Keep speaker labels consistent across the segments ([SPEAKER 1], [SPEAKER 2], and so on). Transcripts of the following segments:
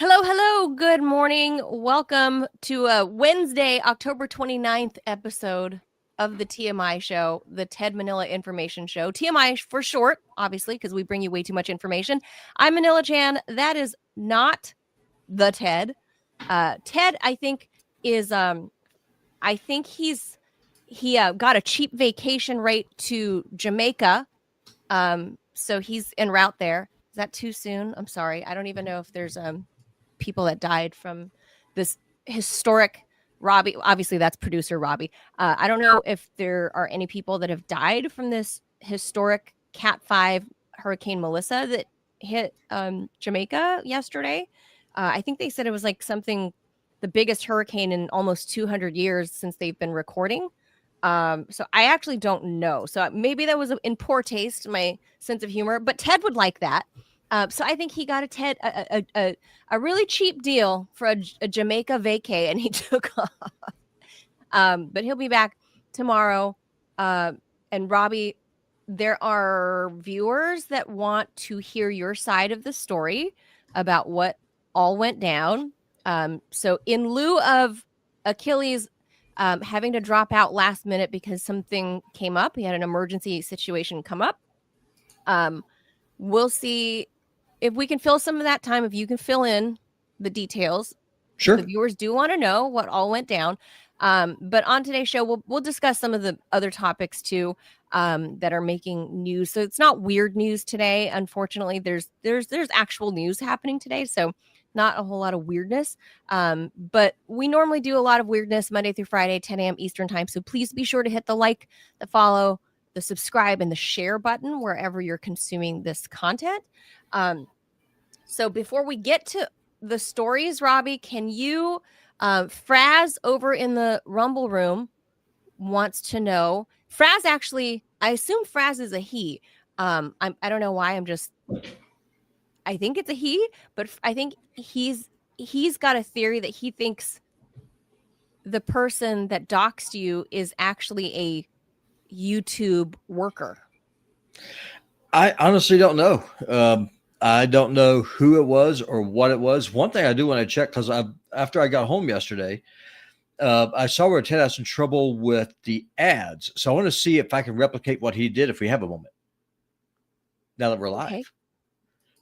[SPEAKER 1] Hello, hello. Good morning. Welcome to a Wednesday, October 29th episode of the TMI show, the Ted Manila Information Show. TMI for short, obviously, because we bring you way too much information. I'm Manila Chan. That is not the Ted. Ted, I think, is he got a cheap vacation rate to Jamaica. So he's en route there. Is that too soon? I'm sorry. I don't even know if there's people that died from this historic Robby. Obviously, that's producer Robby. I don't know if there are any people that have died from this historic Cat 5 Hurricane Melissa that hit Jamaica yesterday. I think they said it was like the biggest hurricane in almost 200 years since they've been recording. So I actually don't know. So maybe that was in poor taste, my sense of humor, but Ted would like that. So I think he got a really cheap deal for a Jamaica vacay, and he took off. But he'll be back tomorrow. And Robby, there are viewers that want to hear your side of the story about what all went down. So in lieu of Aquiles having to drop out last minute because something came up, he had an emergency situation come up. We'll see if we can fill some of that time, if you can fill in the details.
[SPEAKER 2] Sure.
[SPEAKER 1] The viewers do want to know what all went down. But on today's show, we'll discuss some of the other topics too that are making news. So it's not weird news today. Unfortunately, there's actual news happening today. So not a whole lot of weirdness. But we normally do a lot of weirdness Monday through Friday, 10 a.m. Eastern time. So please be sure to hit the like, the follow, the subscribe, and the share button wherever you're consuming this content. So before we get to the stories, Robby, can you, Fraz over in the Rumble room wants to know, Fraz actually, I assume Fraz is a he. I don't know why, I think it's a he, but I think he's got a theory that he thinks the person that doxed you is actually a YouTube worker.
[SPEAKER 2] I honestly don't know. I don't know who it was or what it was. One thing I do want to check, because after I got home yesterday, I saw where Ted had some trouble with the ads. So I want to see if I can replicate what he did if we have a moment. Now that we're live. Okay.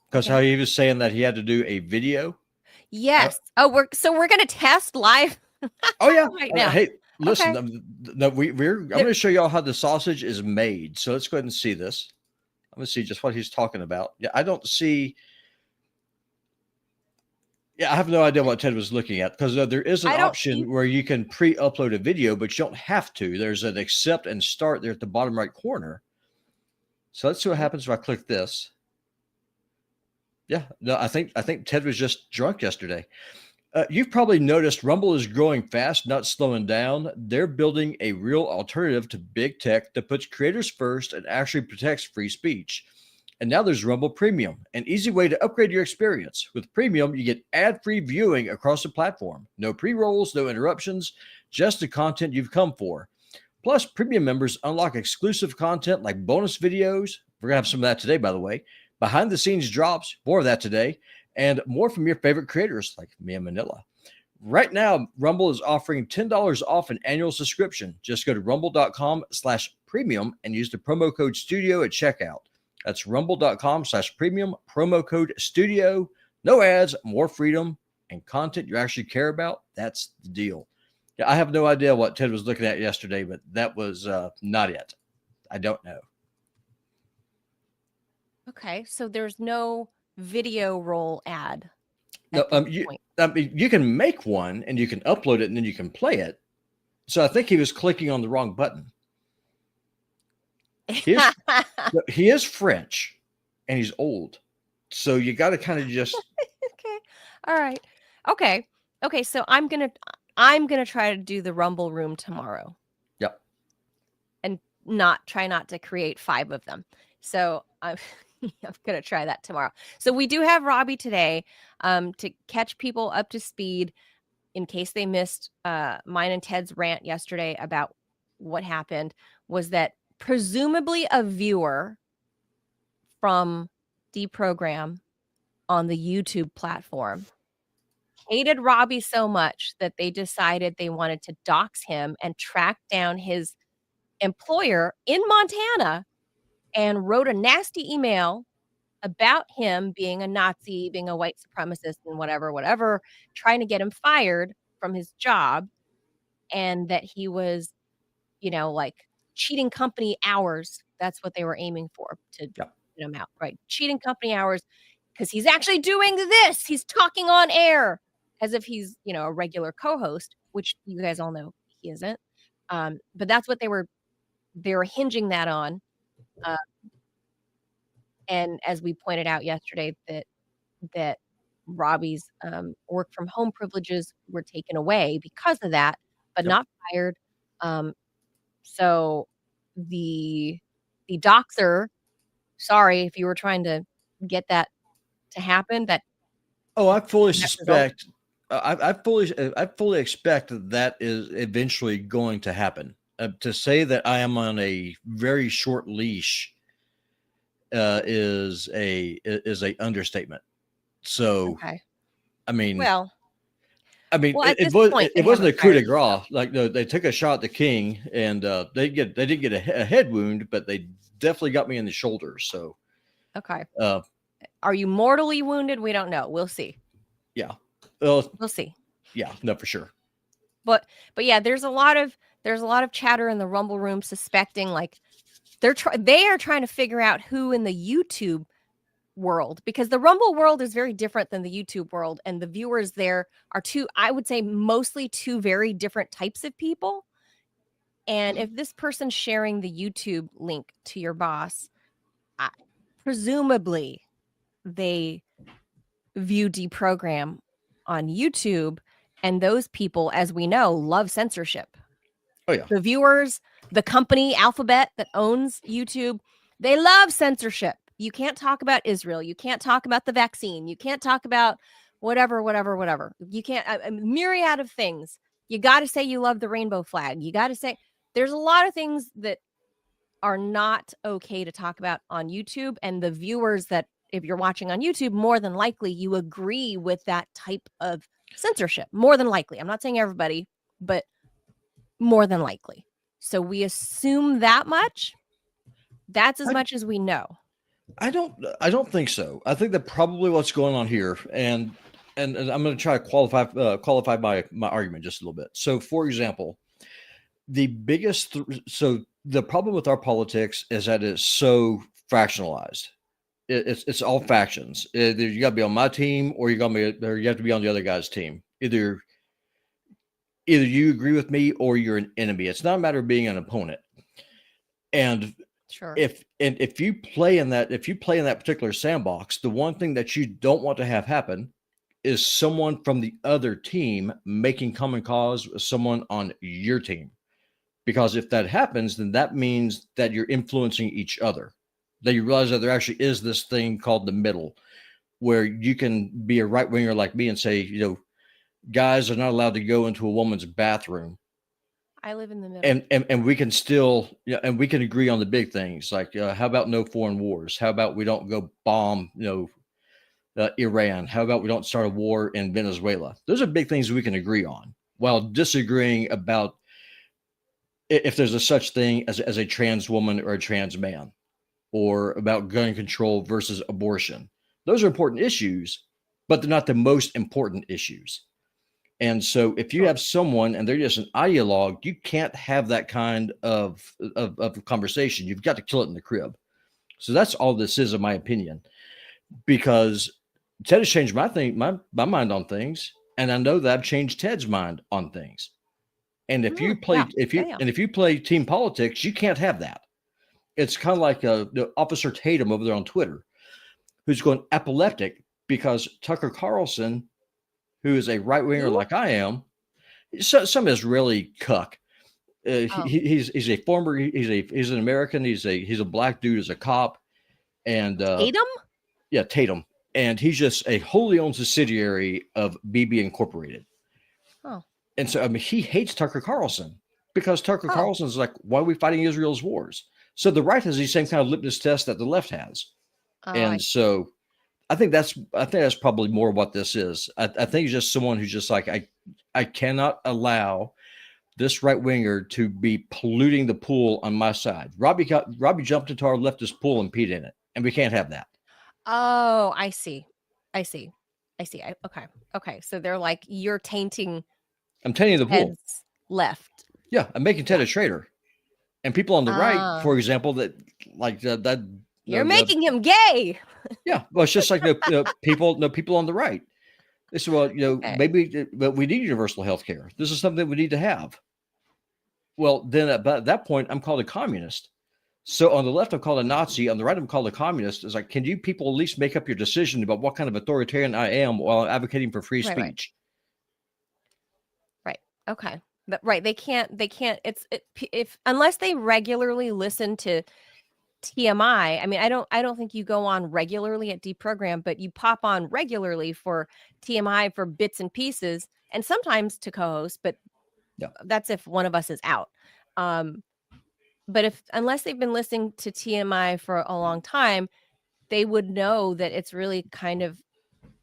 [SPEAKER 2] Because how he was saying that he had to do a video.
[SPEAKER 1] Yes. We're going to test live.
[SPEAKER 2] Oh yeah.
[SPEAKER 1] Right now.
[SPEAKER 2] Hey, listen. Okay. I'm going to show y'all how the sausage is made. So let's go ahead and see this. I'm going to see just what he's talking about. Yeah, I don't see. Yeah, I have no idea what Ted was looking at, because there is an option where you can pre-upload a video, but you don't have to. There's an accept and start there at the bottom right corner. So let's see what happens if I click this. Yeah, no, I think Ted was just drunk yesterday. You've probably noticed Rumble is growing fast, not slowing down. They're building a real alternative to big tech that puts creators first and actually protects free speech. And now there's Rumble Premium, an easy way to upgrade your experience. With Premium, you get ad-free viewing across the platform. No pre-rolls, no interruptions, just the content you've come for. Plus, Premium members unlock exclusive content like bonus videos. We're going to have some of that today, by the way. Behind-the-scenes drops, more of that today. And more from your favorite creators like me and Manila. Right now, Rumble is offering $10 off an annual subscription. Just go to rumble.com/premium and use the promo code STUDIO at checkout. That's rumble.com/premium, promo code STUDIO. No ads, more freedom, and content you actually care about. That's the deal. Yeah, I have no idea what Ted was looking at yesterday, but that was not it. I don't know.
[SPEAKER 1] Okay, so there's no video roll ad.
[SPEAKER 2] No, you can make one and you can upload it and then you can play it. So I think he was clicking on the wrong button. He is French and he's old. So you got to kind of just.
[SPEAKER 1] Okay. All right. Okay. So I'm going to try to do the Rumble room tomorrow.
[SPEAKER 2] Yep.
[SPEAKER 1] And try not to create 5 of them. So I'm going to try that tomorrow. So we do have Robby today to catch people up to speed in case they missed mine and Ted's rant yesterday about what happened. Was that presumably a viewer from Deprogram on the YouTube platform hated Robby so much that they decided they wanted to dox him and track down his employer in Montana and wrote a nasty email about him being a Nazi, being a white supremacist and whatever, trying to get him fired from his job, and that he was, like cheating company hours. That's what they were aiming for, to get him out, right? Cheating company hours, because he's actually doing this. He's talking on air as if he's, a regular co-host, which you guys all know he isn't. But that's what they were hinging that on. And as we pointed out yesterday, that Robby's work from home privileges were taken away because of that, but not fired. So the doxer, sorry if you were trying to get that to happen.
[SPEAKER 2] I fully suspect. I fully expect that is eventually going to happen. To say that I am on a very short leash is a understatement. So, I mean, it wasn't a coup de grace. Like, no, they took a shot at the king, and they did get a head wound, but they definitely got me in the shoulder. So,
[SPEAKER 1] are you mortally wounded? We don't know. We'll see.
[SPEAKER 2] Yeah,
[SPEAKER 1] we'll see.
[SPEAKER 2] Yeah, no, for sure.
[SPEAKER 1] But yeah, there's a lot of chatter in the Rumble room suspecting like they are trying to figure out who in the YouTube world, because the Rumble world is very different than the YouTube world, and the viewers there are I would say mostly two very different types of people. And if this person's sharing the YouTube link to your boss, presumably they view deprogram on YouTube, and those people, as we know, love censorship.
[SPEAKER 2] Oh yeah.
[SPEAKER 1] The viewers, the company Alphabet that owns YouTube, they love censorship. You can't talk about Israel. You can't talk about the vaccine. You can't talk about whatever. You can't, a myriad of things. You got to say you love the rainbow flag. You got to say, there's a lot of things that are not okay to talk about on YouTube. And the viewers that, if you're watching on YouTube, more than likely you agree with that type of censorship. More than likely. I'm not saying everybody, but more than likely. So we assume that much. That's as much as we know.
[SPEAKER 2] I don't think so. I think that probably what's going on here, and I'm going to try to qualify my argument just a little bit. So, for example, the biggest so the problem with our politics is that it's so fractionalized. It's all factions. Either you got to be on my team, or you have to be on the other guy's team. Either you agree with me, or you're an enemy. It's not a matter of being an opponent. And
[SPEAKER 1] sure,
[SPEAKER 2] if you play in that particular sandbox, the one thing that you don't want to have happen is someone from the other team making common cause with someone on your team. Because if that happens, then that means that you're influencing each other. That you realize that there actually is this thing called the middle, where you can be a right winger like me and say, guys are not allowed to go into a woman's bathroom.
[SPEAKER 1] I live in the middle,
[SPEAKER 2] and we can still, and we can agree on the big things, like how about no foreign wars? How about we don't go bomb, Iran? How about we don't start a war in Venezuela? Those are big things we can agree on, while disagreeing about if there's a such thing as a trans woman or a trans man, or about gun control versus abortion. Those are important issues, but they're not the most important issues. And so if you have someone and they're just an ideologue, you can't have that kind of conversation. You've got to kill it in the crib. So that's all this is, in my opinion, because Ted has changed my mind on things. And I know that I've changed Ted's mind on things. And if you play team politics, you can't have that. It's kind of like Officer Tatum over there on Twitter, who's going epileptic because Tucker Carlson, who is a right winger like I am, some Israeli cuck. He's an American. He's a black dude, as a cop, and
[SPEAKER 1] Tatum.
[SPEAKER 2] Yeah, Tatum, and he's just a wholly owned subsidiary of BB Incorporated.
[SPEAKER 1] Oh,
[SPEAKER 2] and so he hates Tucker Carlson because Tucker Carlson's like, why are we fighting Israel's wars? So the right has the same kind of litmus test that the left has, and so I think that's probably more what this is. I think it's just someone who's just like, I cannot allow this right winger to be polluting the pool on my side. Robby jumped into our leftist pool and peed in it, and we can't have that.
[SPEAKER 1] Oh, I see. Okay. So they're like, you're tainting.
[SPEAKER 2] I'm tainting the pool.
[SPEAKER 1] Left.
[SPEAKER 2] Yeah, I'm making Ted a traitor, and people on the right, for example, that like that.
[SPEAKER 1] You're making him gay.
[SPEAKER 2] Yeah, well, it's just like people on the right. They say, well, maybe, but we need universal health care. This is something that we need to have. Well, then at that point, I'm called a communist. So on the left, I'm called a Nazi. On the right, I'm called a communist. It's like, can you people at least make up your decision about what kind of authoritarian I am while advocating for free speech?
[SPEAKER 1] Right. Okay. But right. They can't, unless they regularly listen to TMI. I mean, I don't think you go on regularly at Deprogram, but you pop on regularly for TMI for bits and pieces, and sometimes to co-host, but that's if one of us is out. But unless they've been listening to TMI for a long time, they would know that it's really kind of,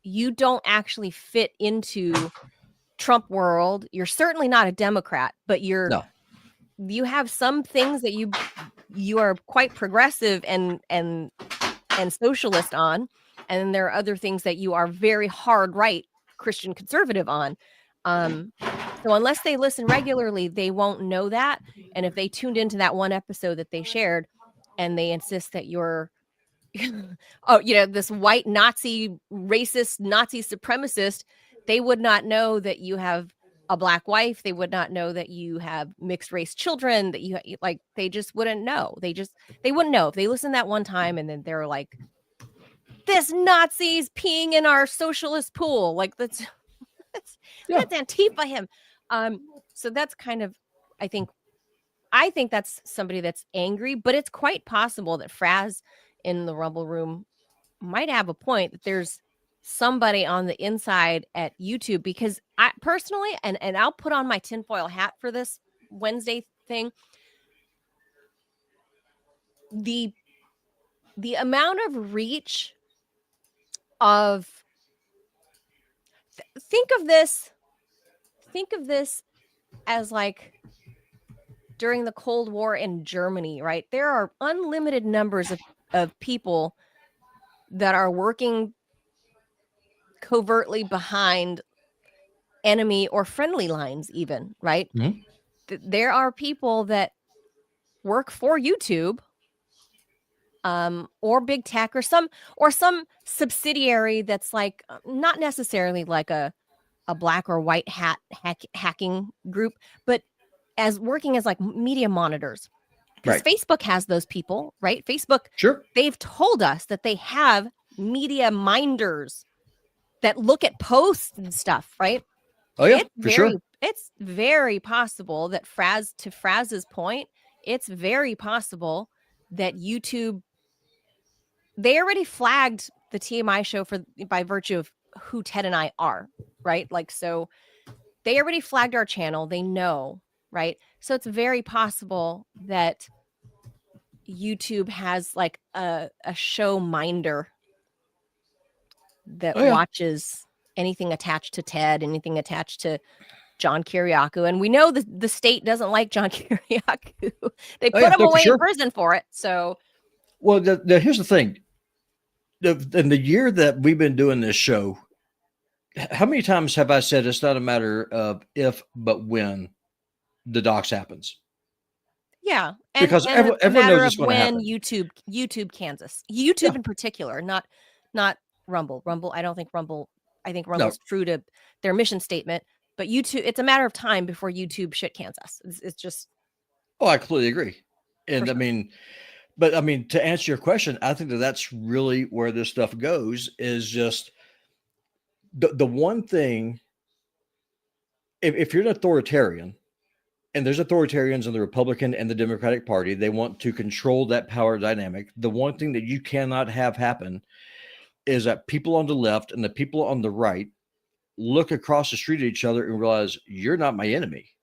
[SPEAKER 1] you don't actually fit into Trump world. You're certainly not a Democrat, but you have some things that you are quite progressive and socialist on, and there are other things that you are very hard right Christian conservative on. So unless they listen regularly, they won't know that. And if they tuned into that one episode that they shared, and they insist that you're this white Nazi racist Nazi supremacist, they would not know that you have a black wife. They would not know that you have mixed race children, that you like, they just wouldn't know. They wouldn't know if they listened that one time and then they're like, this Nazi's peeing in our socialist pool. Like that's Antifa him. So that's kind of, I think that's somebody that's angry, but it's quite possible that Fraz in the Rumble Room might have a point, that there's somebody on the inside at YouTube, because I personally, and I'll put on my tinfoil hat for this Wednesday thing, the amount of reach of think of this as like during the Cold War in Germany, right? There are unlimited numbers of people that are working covertly behind enemy or friendly lines, even, right? Mm-hmm. There are people that work for YouTube, or big tech, or some subsidiary that's like not necessarily like a black or white hat hacking group, but as working as like media monitors. Because Facebook has those people, right? Facebook,
[SPEAKER 2] sure,
[SPEAKER 1] they've told us that they have media minders that look at posts and stuff, right?
[SPEAKER 2] Oh yeah, for sure.
[SPEAKER 1] It's very possible that to Fraz's point, it's very possible that YouTube, they already flagged the TMI show by virtue of who Ted and I are, right? Like, so they already flagged our channel. They know, right? So it's very possible that YouTube has like a show minder that watches anything attached to Ted, anything attached to John Kiriakou. And we know the state doesn't like John Kiriakou. They put him away in prison for it. So,
[SPEAKER 2] well, here's the thing. In the year that we've been doing this show, how many times have I said it's not a matter of if, but when the dox happens?
[SPEAKER 1] Yeah,
[SPEAKER 2] because everyone knows it's going to happen.
[SPEAKER 1] YouTube Kansas, YouTube in particular, not Rumble. I don't think Rumble. I think Rumble's true to their mission statement, but YouTube, it's a matter of time before YouTube shit Kansas. It's just.
[SPEAKER 2] Oh, I completely agree, and I mean. But I mean, to answer your question, I think that's really where this stuff goes, is just the one thing. If you're an authoritarian, and there's authoritarians in the Republican and the Democratic Party, they want to control that power dynamic. The one thing that you cannot have happen is that people on the left and the people on the right look across the street at each other and realize, you're not my enemy.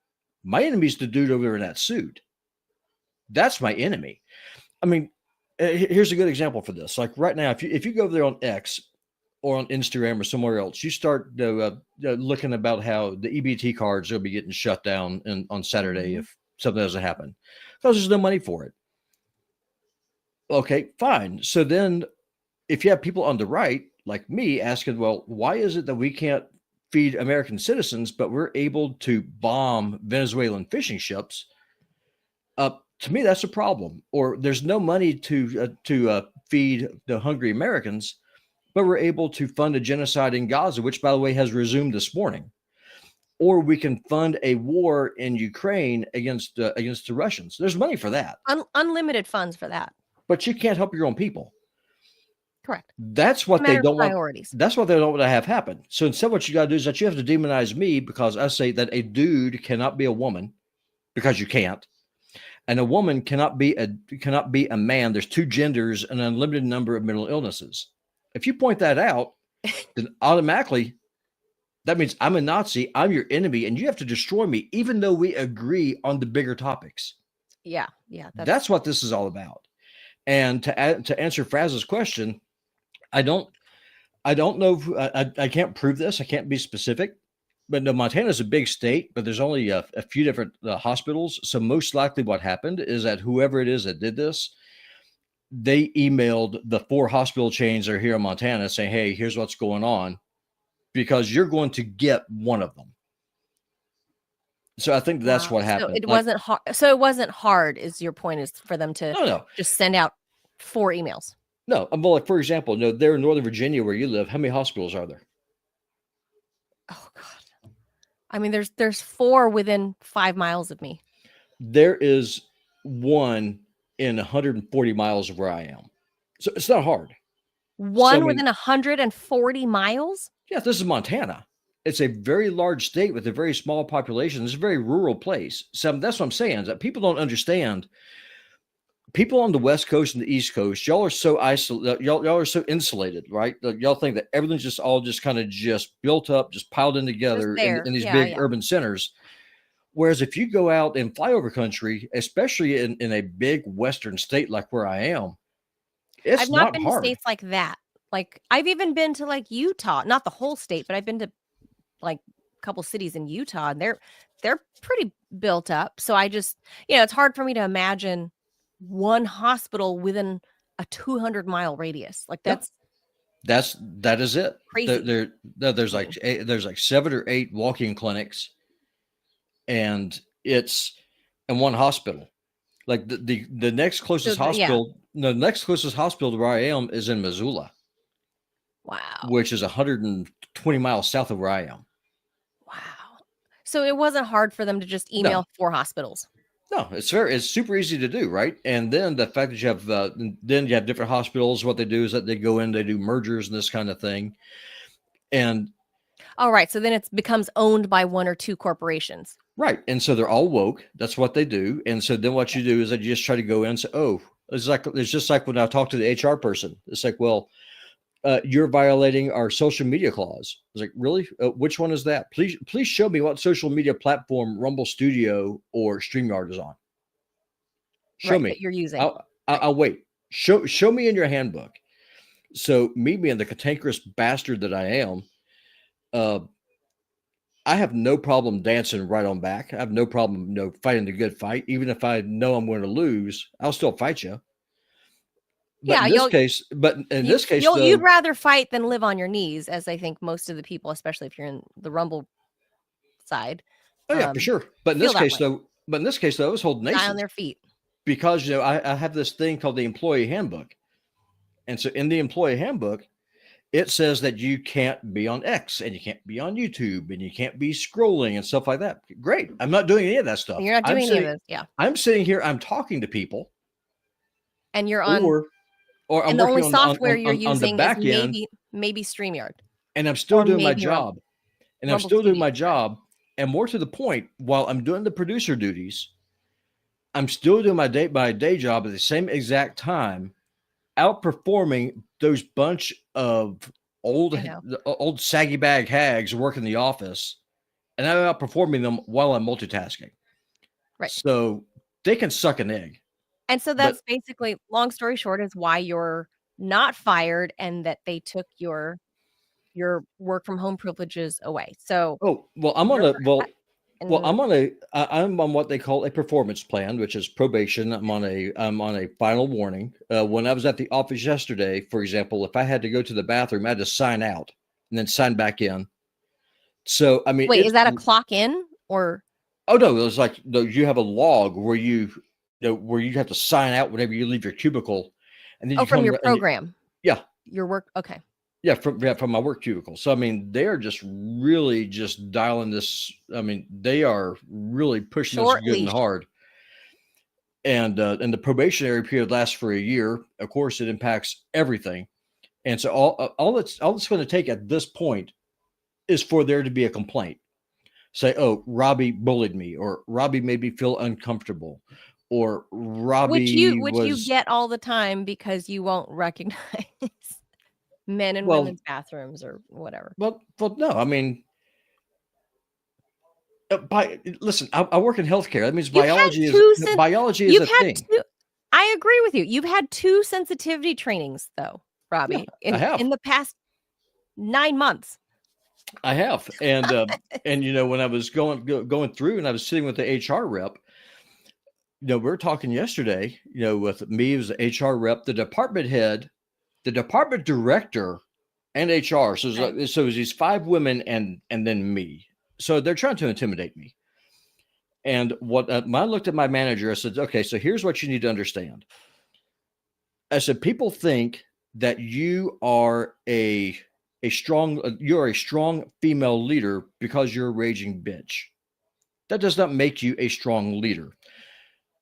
[SPEAKER 2] My enemy is the dude over there in that suit. That's my enemy. I mean, here's a good example for this. Like right now, if you go over there on X, or on Instagram or somewhere else, you start looking about how the EBT cards will be getting shut down on Saturday if something doesn't happen because there's no money for it. Okay, fine. So then if you have people on the right, like me, asking, well, why is it that we can't feed American citizens, but we're able to bomb Venezuelan fishing ships? To me, that's a problem. Or there's no money to feed the hungry Americans, but we're able to fund a genocide in Gaza, which, by the way, has resumed this morning. Or we can fund a war in Ukraine against the Russians. There's money for that.
[SPEAKER 1] Unlimited funds for that.
[SPEAKER 2] But you can't help your own people.
[SPEAKER 1] Correct.
[SPEAKER 2] That's what they don't want. That's what they don't want to have happen. So instead, what you got to do is that you have to demonize me because I say that a dude cannot be a woman because you can't, and a woman cannot be a man. There's two genders and an unlimited number of mental illnesses. If you point that out, then automatically that means I'm a Nazi. I'm your enemy, and you have to destroy me, even though we agree on the bigger topics.
[SPEAKER 1] Yeah.
[SPEAKER 2] That's what this is all about. And to answer Fraz's question, I don't know. I can't prove this. I can't be specific. But no, Montana's a big state, but there's only a few different hospitals. So most likely what happened is that whoever it is that did this, they emailed the 4 hospital chains that are here in Montana saying, hey, here's what's going on, because you're going to get one of them. So I think that's what happened.
[SPEAKER 1] So it wasn't hard. So it wasn't hard, is your point, is for them to just send out 4 emails.
[SPEAKER 2] No, well, like for example, there in Northern Virginia where you live, how many hospitals are there?
[SPEAKER 1] Oh God, I mean, there's 4 within 5 miles of me.
[SPEAKER 2] There is one in 140 miles of where I am, so it's not hard.
[SPEAKER 1] One within 140 miles?
[SPEAKER 2] Yeah, this is Montana. It's a very large state with a very small population. It's a very rural place. So that's what I'm saying, is that people don't understand. People on the West Coast and the East Coast, y'all are so isolated. Y'all are so insulated, right? Y'all think that everything's just all just kind of just built up, just piled in together in these big urban centers. Whereas if you go out in flyover country, especially in a big Western state like where I am, I've not been
[SPEAKER 1] to states like that. Like I've even been to like Utah, not the whole state, but I've been to like a couple cities in Utah, and they're pretty built up. So I just, it's hard for me to imagine one hospital within a 200-mile radius. Like that
[SPEAKER 2] is it.
[SPEAKER 1] Crazy.
[SPEAKER 2] There's like 7 or 8 walk-in clinics, and it's in one hospital. Like the next closest hospital, the next closest hospital to where I am is in Missoula.
[SPEAKER 1] Wow.
[SPEAKER 2] Which is 120 miles south of where I am.
[SPEAKER 1] Wow. So it wasn't hard for them to just email 4 hospitals.
[SPEAKER 2] No, it's super easy to do, right? And then the fact that you have different hospitals, what they do is that they go in, they do mergers and this kind of thing. And
[SPEAKER 1] all right, so then it becomes owned by 1 or 2 corporations.
[SPEAKER 2] Right. And so they're all woke. That's what they do. And so then what you do is that you just try to go in and say, oh, it's just like when I talk to the HR person. It's like, well, you're violating our social media clause. I was like, really? Which one is that? Please show me what social media platform Rumble Studio or StreamYard is on. Show me.
[SPEAKER 1] That you're using.
[SPEAKER 2] I'll wait. Show me in your handbook. So me being the cantankerous bastard that I am, I have no problem dancing right on back. I have no problem, fighting the good fight. Even if I know I'm going to lose, I'll still fight you. But in this case,
[SPEAKER 1] you'd rather fight than live on your knees, as I think most of the people, especially if you're in the Rumble side.
[SPEAKER 2] Oh yeah, for sure. But in this case, though, I was holding nations
[SPEAKER 1] on their feet
[SPEAKER 2] because I have this thing called the employee handbook, and so in the employee handbook, it says that you can't be on X and you can't be on YouTube and you can't be scrolling and stuff like that. Great, I'm not doing any of that stuff.
[SPEAKER 1] You're not doing any of this. Yeah,
[SPEAKER 2] I'm sitting here. I'm talking to people,
[SPEAKER 1] and you're on.
[SPEAKER 2] Or I'm
[SPEAKER 1] and the only
[SPEAKER 2] working
[SPEAKER 1] software you're
[SPEAKER 2] on
[SPEAKER 1] using
[SPEAKER 2] the back
[SPEAKER 1] is
[SPEAKER 2] end,
[SPEAKER 1] maybe StreamYard.
[SPEAKER 2] And I'm still doing my job.
[SPEAKER 1] Rumble.
[SPEAKER 2] And more to the point, while I'm doing the producer duties, I'm still doing my day job at the same exact time, outperforming those bunch of old saggy bag hags who work in the office, and I'm outperforming them while I'm multitasking.
[SPEAKER 1] Right.
[SPEAKER 2] So they can suck an egg.
[SPEAKER 1] And so that's basically, long story short, is why you're not fired and that they took your your work from home privileges away. So,
[SPEAKER 2] I'm on what they call a performance plan, which is probation. I'm on a final warning. When I was at the office yesterday, for example, if I had to go to the bathroom, I had to sign out and then sign back in. So, I mean,
[SPEAKER 1] wait, is that a clock in or?
[SPEAKER 2] Oh no, it was like you have a log where you have to sign out whenever you leave your cubicle, and then you
[SPEAKER 1] from
[SPEAKER 2] come
[SPEAKER 1] your program.
[SPEAKER 2] Yeah,
[SPEAKER 1] your work. Okay.
[SPEAKER 2] Yeah, from my work cubicle. So I mean, they're just really just dialing this. I mean, they are really pushing this good and hard. And the probationary period lasts for a year. Of course, it impacts everything. And so all it's going to take at this point is for there to be a complaint. Say, oh, Robby bullied me, or Robby made me feel uncomfortable, or Robby
[SPEAKER 1] which you get all the time because you won't recognize men and women's bathrooms or whatever.
[SPEAKER 2] Well, no, I mean, listen, I work in healthcare. That means biology is a thing.
[SPEAKER 1] I agree with you. You've had 2 sensitivity trainings, though, Robby,
[SPEAKER 2] I have.
[SPEAKER 1] In the past 9 months.
[SPEAKER 2] I have, and when I was going through, and I was sitting with the HR rep, we were talking yesterday, with me as the HR rep, the department head, the department director, and HR. So it was these 5 women and then me. So they're trying to intimidate me. And when I looked at my manager, I said, okay, so here's what you need to understand. I said, people think that you are a strong female leader because you're a raging bitch. That does not make you a strong leader.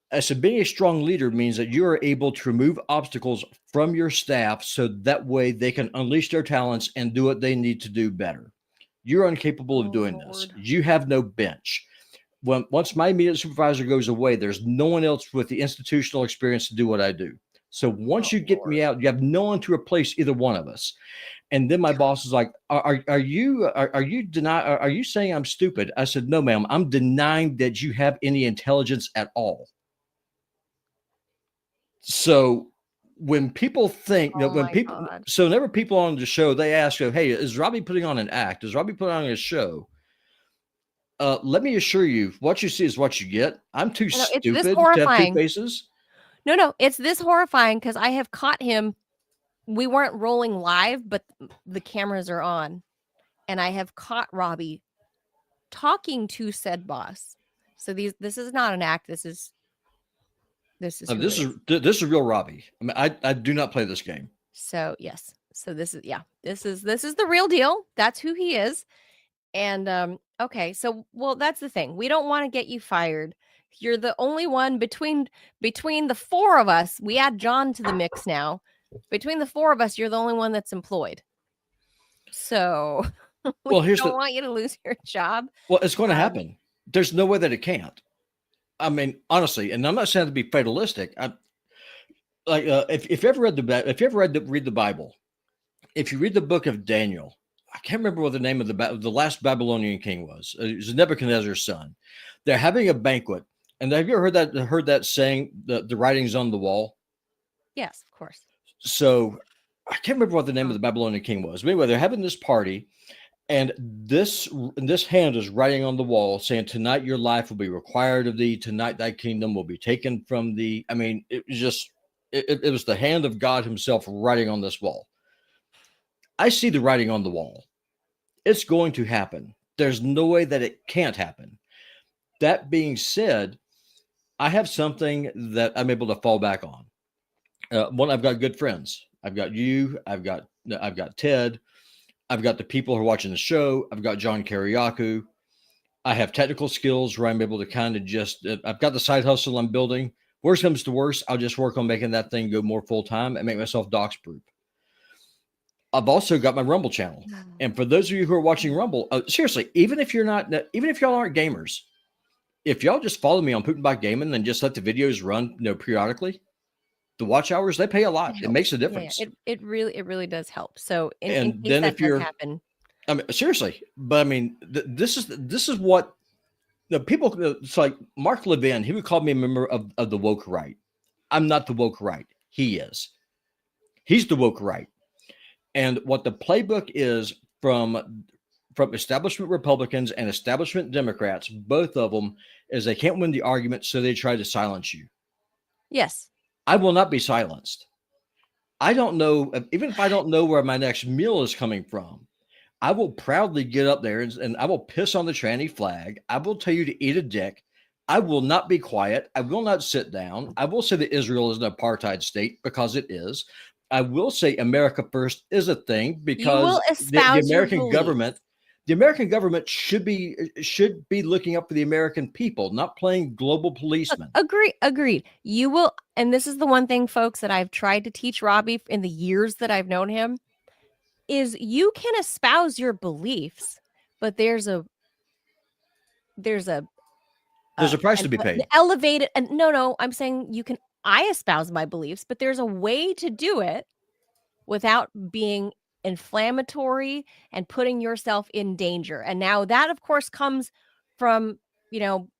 [SPEAKER 2] I said, being a strong leader means that you are able to remove obstacles from your staff so that way they can unleash their talents and do what they need to do better. You're incapable of doing this. You have no bench. Once my immediate supervisor goes away, there's no one else with the institutional experience to do what I do. So once you get me out, you have no one to replace either one of us. And then my boss is like, are you saying I'm stupid? I said, no, ma'am, I'm denying that you have any intelligence at all. So when people think, whenever people on the show, they ask, hey, is Robby putting on an act? Is Robby putting on a show? Let me assure you, what you see is what you get. I'm too stupid to have 2 faces.
[SPEAKER 1] No, it's this horrifying because I have caught him. We weren't rolling live, but the cameras are on. And I have caught Robby talking to said boss. So this is not an act. This is
[SPEAKER 2] real Robby. I mean, I do not play this game.
[SPEAKER 1] So yes. So this is the real deal. That's who he is. And okay, so that's the thing. We don't want to get you fired. You're the only one between the 4 of us. We add John to the mix now. Between the 4 of us, you're the only one that's employed. So we don't want you to lose your job.
[SPEAKER 2] Well, it's going to happen. There's no way that it can't. I mean, honestly, and I'm not saying to be fatalistic. If you ever read read the Bible, if you read the book of Daniel, I can't remember what the name of the last Babylonian king was. It was Nebuchadnezzar's son. They're having a banquet, and have you ever heard that saying, the writings on the wall?
[SPEAKER 1] Yes, of course.
[SPEAKER 2] So I can't remember what the name of the Babylonian king was. But anyway, they're having this party, and this hand is writing on the wall saying, tonight your life will be required of thee. Tonight thy kingdom will be taken from thee. I mean, it was just, it was the hand of God himself writing on this wall. I see the writing on the wall. It's going to happen. There's no way that it can't happen. That being said, I have something that I'm able to fall back on. One, I've got good friends. I've got you. I've got Ted. I've got the people who are watching the show. I've got John Kariaku. I have technical skills where I'm able to kind of just, I've got the side hustle I'm building. Worst comes to worst, I'll just work on making that thing go more full time and make myself dox proof. I've also got my Rumble channel. And for those of you who are watching Rumble, seriously, even if y'all aren't gamers, if y'all just follow me on Putin Bot Gaming and just let the videos run, periodically, the watch hours, they pay a lot. It makes a difference.
[SPEAKER 1] Yeah, it really does help. So in case that does happen.
[SPEAKER 2] I mean, seriously, but I mean, this is what the people, it's like Mark Levin, he would call me a member of the woke right. I'm not the woke right. He is. He's the woke right. And what the playbook is from establishment Republicans and establishment Democrats, both of them, is they can't win the argument, so they try to silence you.
[SPEAKER 1] Yes.
[SPEAKER 2] I will not be silenced. I don't know, even if I don't know where my next meal is coming from, I will proudly get up there and I will piss on the tranny flag. I will tell you to eat a dick. I will not be quiet. I will not sit down. I will say that Israel is an apartheid state, because it is. I will say America first is a thing, because the American government should be looking up for the American people, not playing global policeman.
[SPEAKER 1] Agreed. You will, and this is the one thing, folks, that I've tried to teach Robby in the years that I've known him, is you can espouse your beliefs, but there's a
[SPEAKER 2] price to be paid.
[SPEAKER 1] Elevated, and no, I'm saying I espouse my beliefs, but there's a way to do it without being inflammatory and putting yourself in danger. And now that, of course, comes from,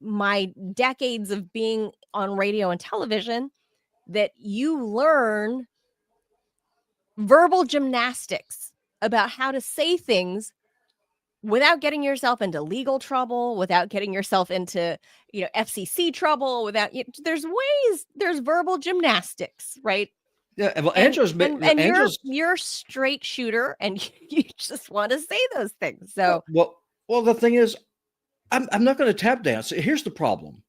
[SPEAKER 1] my decades of being on radio and television, that you learn verbal gymnastics about how to say things without getting yourself into legal trouble, without getting yourself into, FCC trouble, there's verbal gymnastics, right?
[SPEAKER 2] Yeah, well,
[SPEAKER 1] you're straight shooter, and you just want to say those things. So,
[SPEAKER 2] well, the thing is, I'm not going to tap dance. Here's the problem,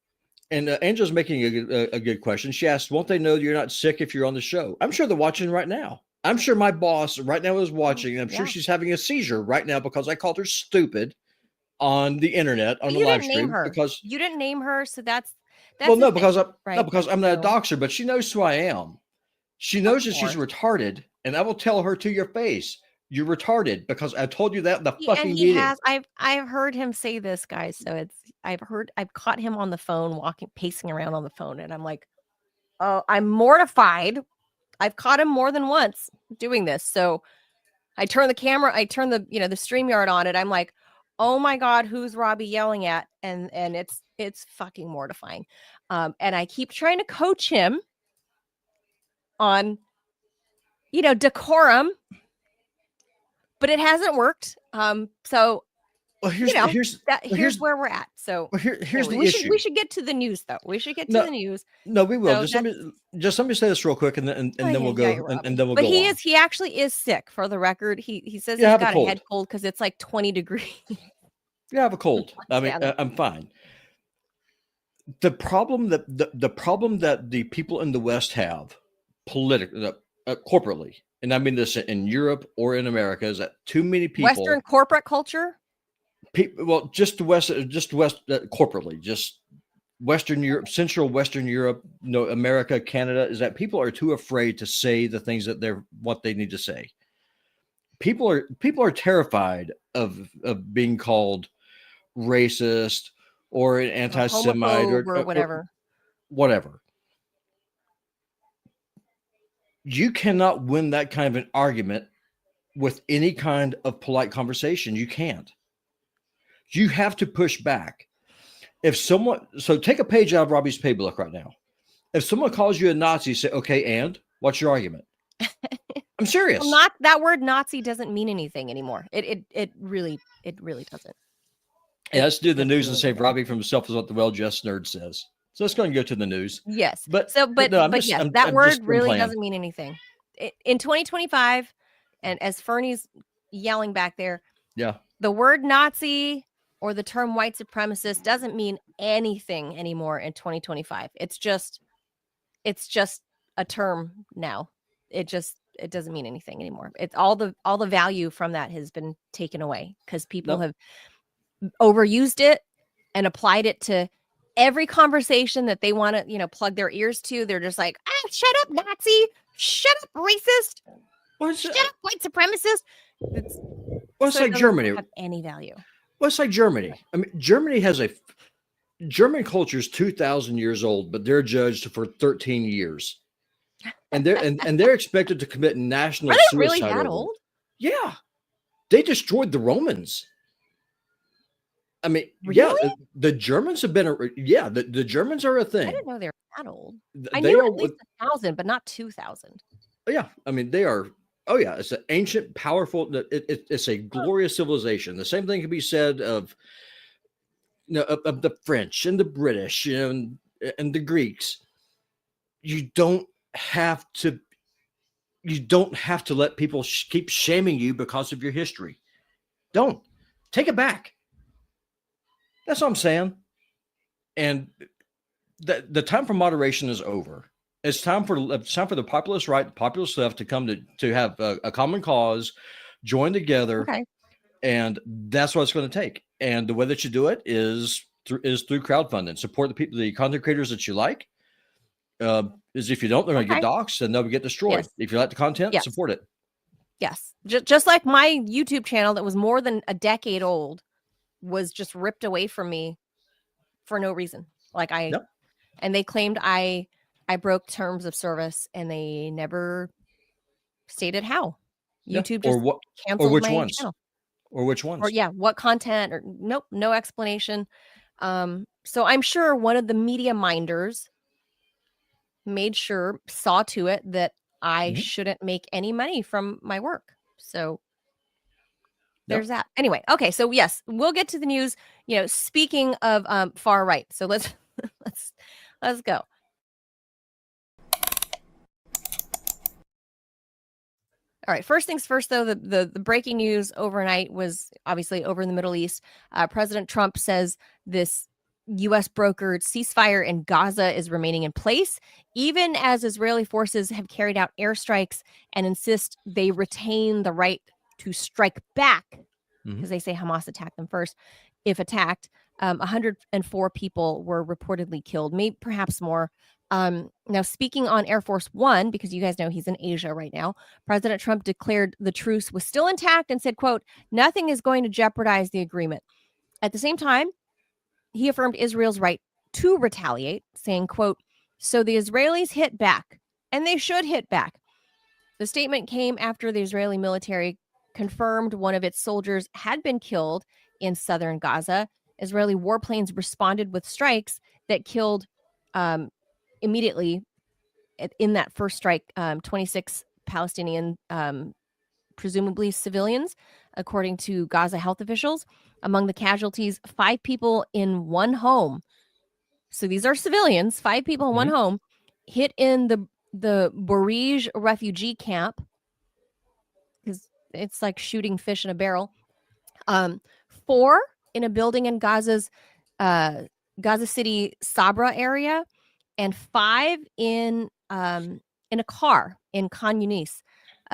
[SPEAKER 2] and Angela's making a good question. She asked, "Won't they know you're not sick if you're on the show?" I'm sure they're watching right now. I'm sure my boss right now is watching. I'm sure she's having a seizure right now because I called her stupid on the internet on the live stream. Because
[SPEAKER 1] you didn't name her, so that's
[SPEAKER 2] because I'm not a doxer, but she knows who I am. She knows that she's retarded, and I will tell her to your face, "You're retarded," because I told you that in the fucking meeting.
[SPEAKER 1] I've heard him say this, guys. So I've caught him on the phone, pacing around on the phone, and I'm like, oh, I'm mortified. I've caught him more than once doing this. So I turn the the StreamYard on it. I'm like, oh my God, who's Robby yelling at? And it's fucking mortifying. And I keep trying to coach him on, decorum, but it hasn't worked. So, here's where we're at. So
[SPEAKER 2] here's the issue.
[SPEAKER 1] We should get to the news, though. We should get to the news.
[SPEAKER 2] No, we will. So just let me say this real quick, and then we'll go. And then we'll go.
[SPEAKER 1] But he actually is sick, for the record. He says he's got a head cold because it's like 20 degrees.
[SPEAKER 2] Yeah, I have a cold. I mean, I'm fine. The problem that the people in the West have politically, corporately, and I mean this in Europe or in America, is that too many people.
[SPEAKER 1] Western corporate culture.
[SPEAKER 2] Well, just West corporately, just Western Europe, Central Western Europe, America, Canada, is that people are too afraid to say the things that what they need to say. People are terrified of being called racist or an anti-Semite or whatever. Whatever. You cannot win that kind of an argument with any kind of polite conversation. You can't. You have to push back. So take a page out of Robby's playbook right now. If someone calls you a Nazi, say, "Okay, and what's your argument?" I'm serious.
[SPEAKER 1] Well, not that word Nazi doesn't mean anything anymore. It really doesn't.
[SPEAKER 2] Yeah, let's do the news and save Robby from himself, is what the well-dressed nerd says. So let's go and go to the news.
[SPEAKER 1] Yes. That word really doesn't mean anything. In 2025, and as Fernie's yelling back there, the word Nazi or the term white supremacist doesn't mean anything anymore in 2025. It's just a term now. It doesn't mean anything anymore. It's all the value from that has been taken away because people have overused it and applied it to every conversation that they want to, plug their ears to. They're just like, shut up, Nazi. Shut up, racist. Shut up, white supremacist.
[SPEAKER 2] It's like Germany.
[SPEAKER 1] Have any value.
[SPEAKER 2] Well, it's like Germany. I mean, German culture is 2,000 years old, but they're judged for 13 years. And they're expected to commit national suicide.
[SPEAKER 1] Are they really that old?
[SPEAKER 2] Yeah. They destroyed the Romans. I mean,
[SPEAKER 1] really?
[SPEAKER 2] the Germans have been, the Germans are a thing.
[SPEAKER 1] I didn't know they were that old. I knew at least 1,000, but not 2,000.
[SPEAKER 2] Yeah. I mean, they are Oh yeah, it's an ancient, powerful. It's a glorious civilization. The same thing can be said of, of the French and the British, and the Greeks. You don't have to. You don't have to let people keep shaming you because of your history. Don't take it back. That's what I'm saying. And the time for moderation is over. It's time for the populist right, the populist left to come to have a common cause, join together,
[SPEAKER 1] Okay.
[SPEAKER 2] and that's what it's going to take. And the way that you do it is through crowdfunding. Support the people, the content creators that you like. Is if you don't, they're going to get doxxed and they'll get destroyed.
[SPEAKER 1] Yes.
[SPEAKER 2] If you like the content, support it.
[SPEAKER 1] Yes, just like my YouTube channel that was more than a decade old was just ripped away from me for no reason. Like and they claimed I broke terms of service, and they never stated how. YouTube just canceled
[SPEAKER 2] which
[SPEAKER 1] my
[SPEAKER 2] ones?
[SPEAKER 1] channel.
[SPEAKER 2] Or which ones?
[SPEAKER 1] Or what content? Or nope, no explanation. So I'm sure one of the media minders saw to it that I shouldn't make any money from my work. So there's that. Anyway, okay, so yes, we'll get to the news. Speaking of far right, so let's go. All right, first things first, though, the breaking news overnight was obviously over in the Middle East. President Trump says this U.S. brokered ceasefire in Gaza is remaining in place, even as Israeli forces have carried out airstrikes and insist they retain the right to strike back, because they say Hamas attacked them first. If attacked, 104 people were reportedly killed, maybe perhaps more. Now, speaking on Air Force One, because you guys know he's in Asia right now, President Trump declared the truce was still intact and said, quote, "Nothing is going to jeopardize the agreement." At the same time, he affirmed Israel's right to retaliate, saying, quote, "So the Israelis hit back, and they should hit back." The statement came after the Israeli military confirmed one of its soldiers had been killed in southern Gaza. Israeli warplanes responded with strikes that killed immediately in that first strike 26 Palestinian, presumably civilians, according to Gaza health officials. Among the casualties, 5 people in one home. So these are civilians, 5 people in one home, hit in the Borij refugee camp, because it's like shooting fish in a barrel. 4 in a building in Gaza City, Sabra area, and 5 in a car in Khan Yunis.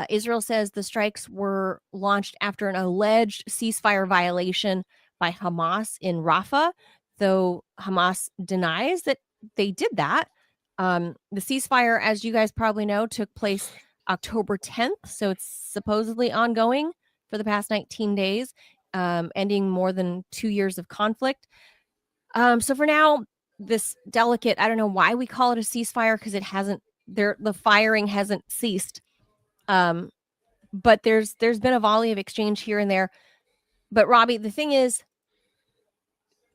[SPEAKER 1] Israel says the strikes were launched after an alleged ceasefire violation by Hamas in Rafah, though Hamas denies that they did that. The ceasefire, as you guys probably know, took place October 10th, so it's supposedly ongoing for the past 19 days, ending more than 2 years of conflict. So for now, this delicate, I don't know why we call it a ceasefire, because it hasn't, the firing hasn't ceased. But there's been a volley of exchange here and there. But Robby, the thing is,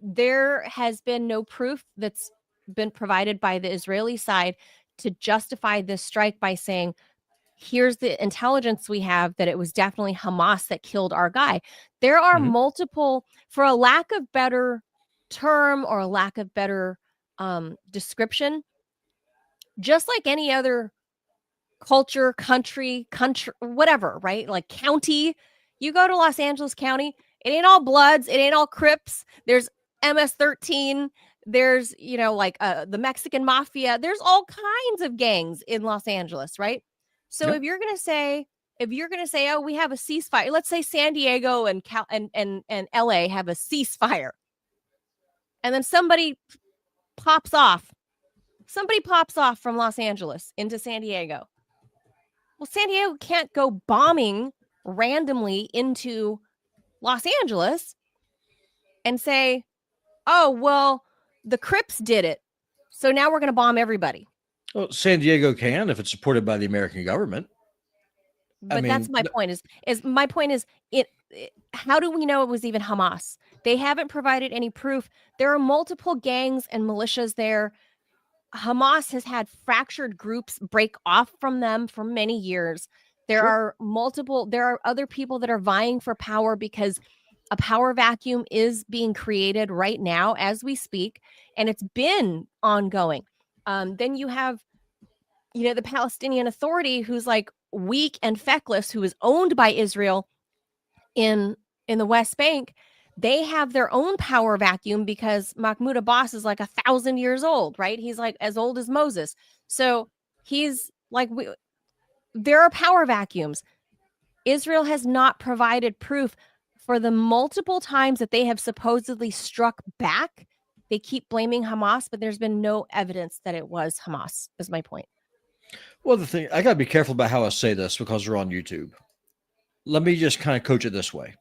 [SPEAKER 1] there has been no proof that's been provided by the Israeli side to justify this strike by saying, here's the intelligence we have that it was definitely Hamas that killed our guy. There are multiple, for a lack of better term or a lack of better description, just like any other culture, country, whatever, right? Like county, you go to Los Angeles County, it ain't all Bloods, it ain't all Crips. There's MS-13, there's, the Mexican mafia. There's all kinds of gangs in Los Angeles, right? So if you're gonna say, oh, we have a ceasefire, let's say San Diego and LA have a ceasefire, and then somebody pops off from Los Angeles into San Diego. Well, San Diego can't go bombing randomly into Los Angeles and say, oh, well, the Crips did it, so now we're going to bomb everybody.
[SPEAKER 2] Well, San Diego can if it's supported by the American government.
[SPEAKER 1] But that's my point. My point is, how do we know it was even Hamas? They haven't provided any proof. There are multiple gangs and militias there. Hamas has had fractured groups break off from them for many years. There are other people that are vying for power because a power vacuum is being created right now as we speak, and it's been ongoing. Then you have, the Palestinian Authority, who's like weak and feckless, who is owned by Israel in the West Bank. They have their own power vacuum because Mahmoud Abbas is like 1,000 years old, right? He's like as old as Moses. So he's like, there are power vacuums. Israel has not provided proof for the multiple times that they have supposedly struck back. They keep blaming Hamas, but there's been no evidence that it was Hamas, is my point.
[SPEAKER 2] Well, the thing, I got to be careful about how I say this because we're on YouTube. Let me just kind of coach it this way.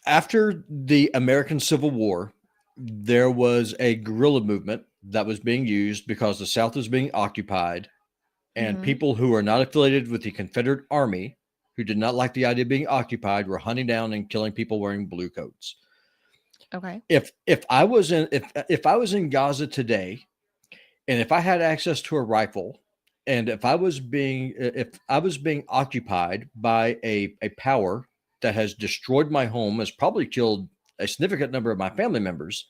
[SPEAKER 2] After the American Civil War, there was a guerrilla movement that was being used because the South was being occupied, and people who are not affiliated with the Confederate Army, who did not like the idea of being occupied, were hunting down and killing people wearing blue coats.
[SPEAKER 1] Okay.
[SPEAKER 2] If I was in Gaza today, and if I had access to a rifle, and if I was being occupied by a power that has destroyed my home, has probably killed a significant number of my family members,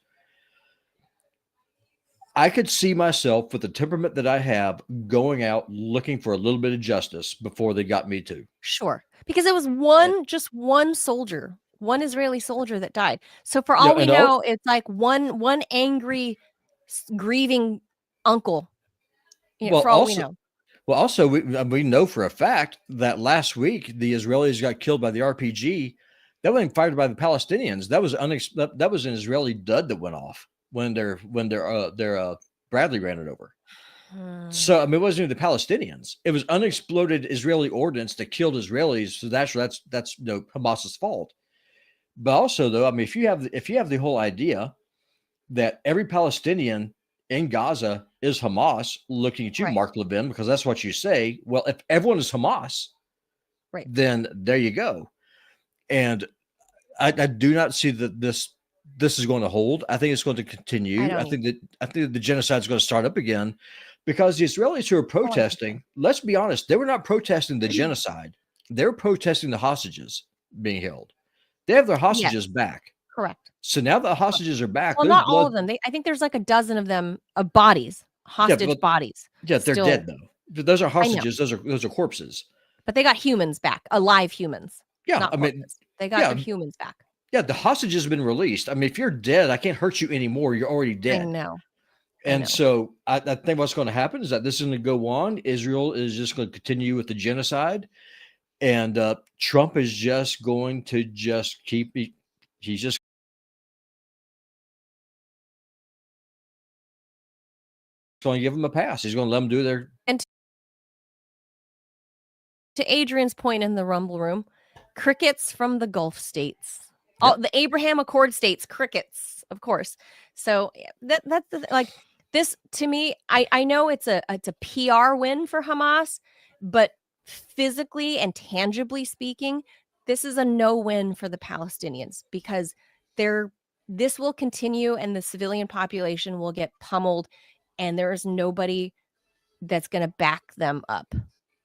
[SPEAKER 2] I could see myself, with the temperament that I have, going out looking for a little bit of justice before they got me too.
[SPEAKER 1] Sure. Because it was just one soldier, one Israeli soldier that died. So for all we know, it's like one angry, grieving uncle. For all we know.
[SPEAKER 2] Well, also, we know for a fact that last week the Israelis got killed by the RPG. That wasn't fired by the Palestinians. That was an Israeli dud that went off when their Bradley ran it over. So I mean, it wasn't even the Palestinians. It was unexploded Israeli ordnance that killed Israelis. So that's Hamas's fault. But also, though, I mean, if you have the whole idea that every Palestinian in Gaza is Hamas, looking at you, right, Mark Levin, because that's what you say. Well, if everyone is Hamas,
[SPEAKER 1] right,
[SPEAKER 2] then there you go. And I do not see that this is going to hold. I think it's going to continue. I think that the genocide is going to start up again, because the Israelis who are protesting, let's be honest, they were not protesting the genocide. They're protesting the hostages being held. They have their hostages back.
[SPEAKER 1] Correct.
[SPEAKER 2] So now the hostages are back.
[SPEAKER 1] Well, not all of them. I think there's like a dozen of them, of bodies, hostage bodies.
[SPEAKER 2] Yeah, they're dead though. Those are hostages. Those are corpses.
[SPEAKER 1] But they got humans back, alive humans.
[SPEAKER 2] Yeah, I mean,
[SPEAKER 1] they got their humans back.
[SPEAKER 2] Yeah, the hostages have been released. I mean, if you're dead, I can't hurt you anymore. You're already dead.
[SPEAKER 1] I know.
[SPEAKER 2] And so I think what's going to happen is that this is going to go on. Israel is just going to continue with the genocide, and Trump is just going to keep. He's just going to give them a pass. He's going to let them do their.
[SPEAKER 1] And to Adrian's point in the Rumble Room, crickets from the Gulf states. All the Abraham Accord states, crickets, of course. So that's like this to me. I know it's a PR win for Hamas, but physically and tangibly speaking, this is a no win for the Palestinians, because this will continue and the civilian population will get pummeled, and there is nobody that's going to back them up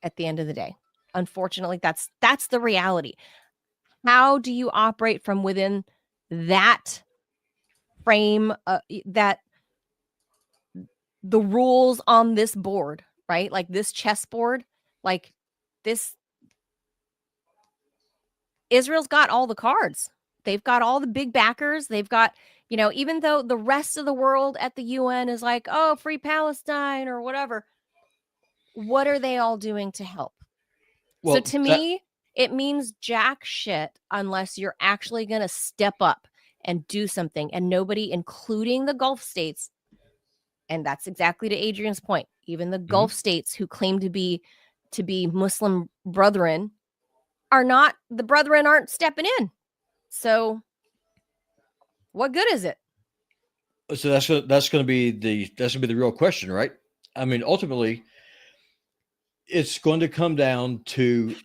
[SPEAKER 1] at the end of the day. Unfortunately, that's the reality. How do you operate from within that frame, that the rules on this board, right? Like this chessboard, like this, Israel's got all the cards. They've got all the big backers. They've got, even though the rest of the world at the UN is like, oh, free Palestine or whatever, what are they all doing to help? Well, so to me, it means jack shit unless you're actually going to step up and do something. And nobody, including the Gulf states, and that's exactly to Adrian's point, even the Gulf states who claim to be Muslim brethren aren't stepping in. So what good is it?
[SPEAKER 2] So that's going to be the real question, right? I mean, ultimately, it's going to come down to,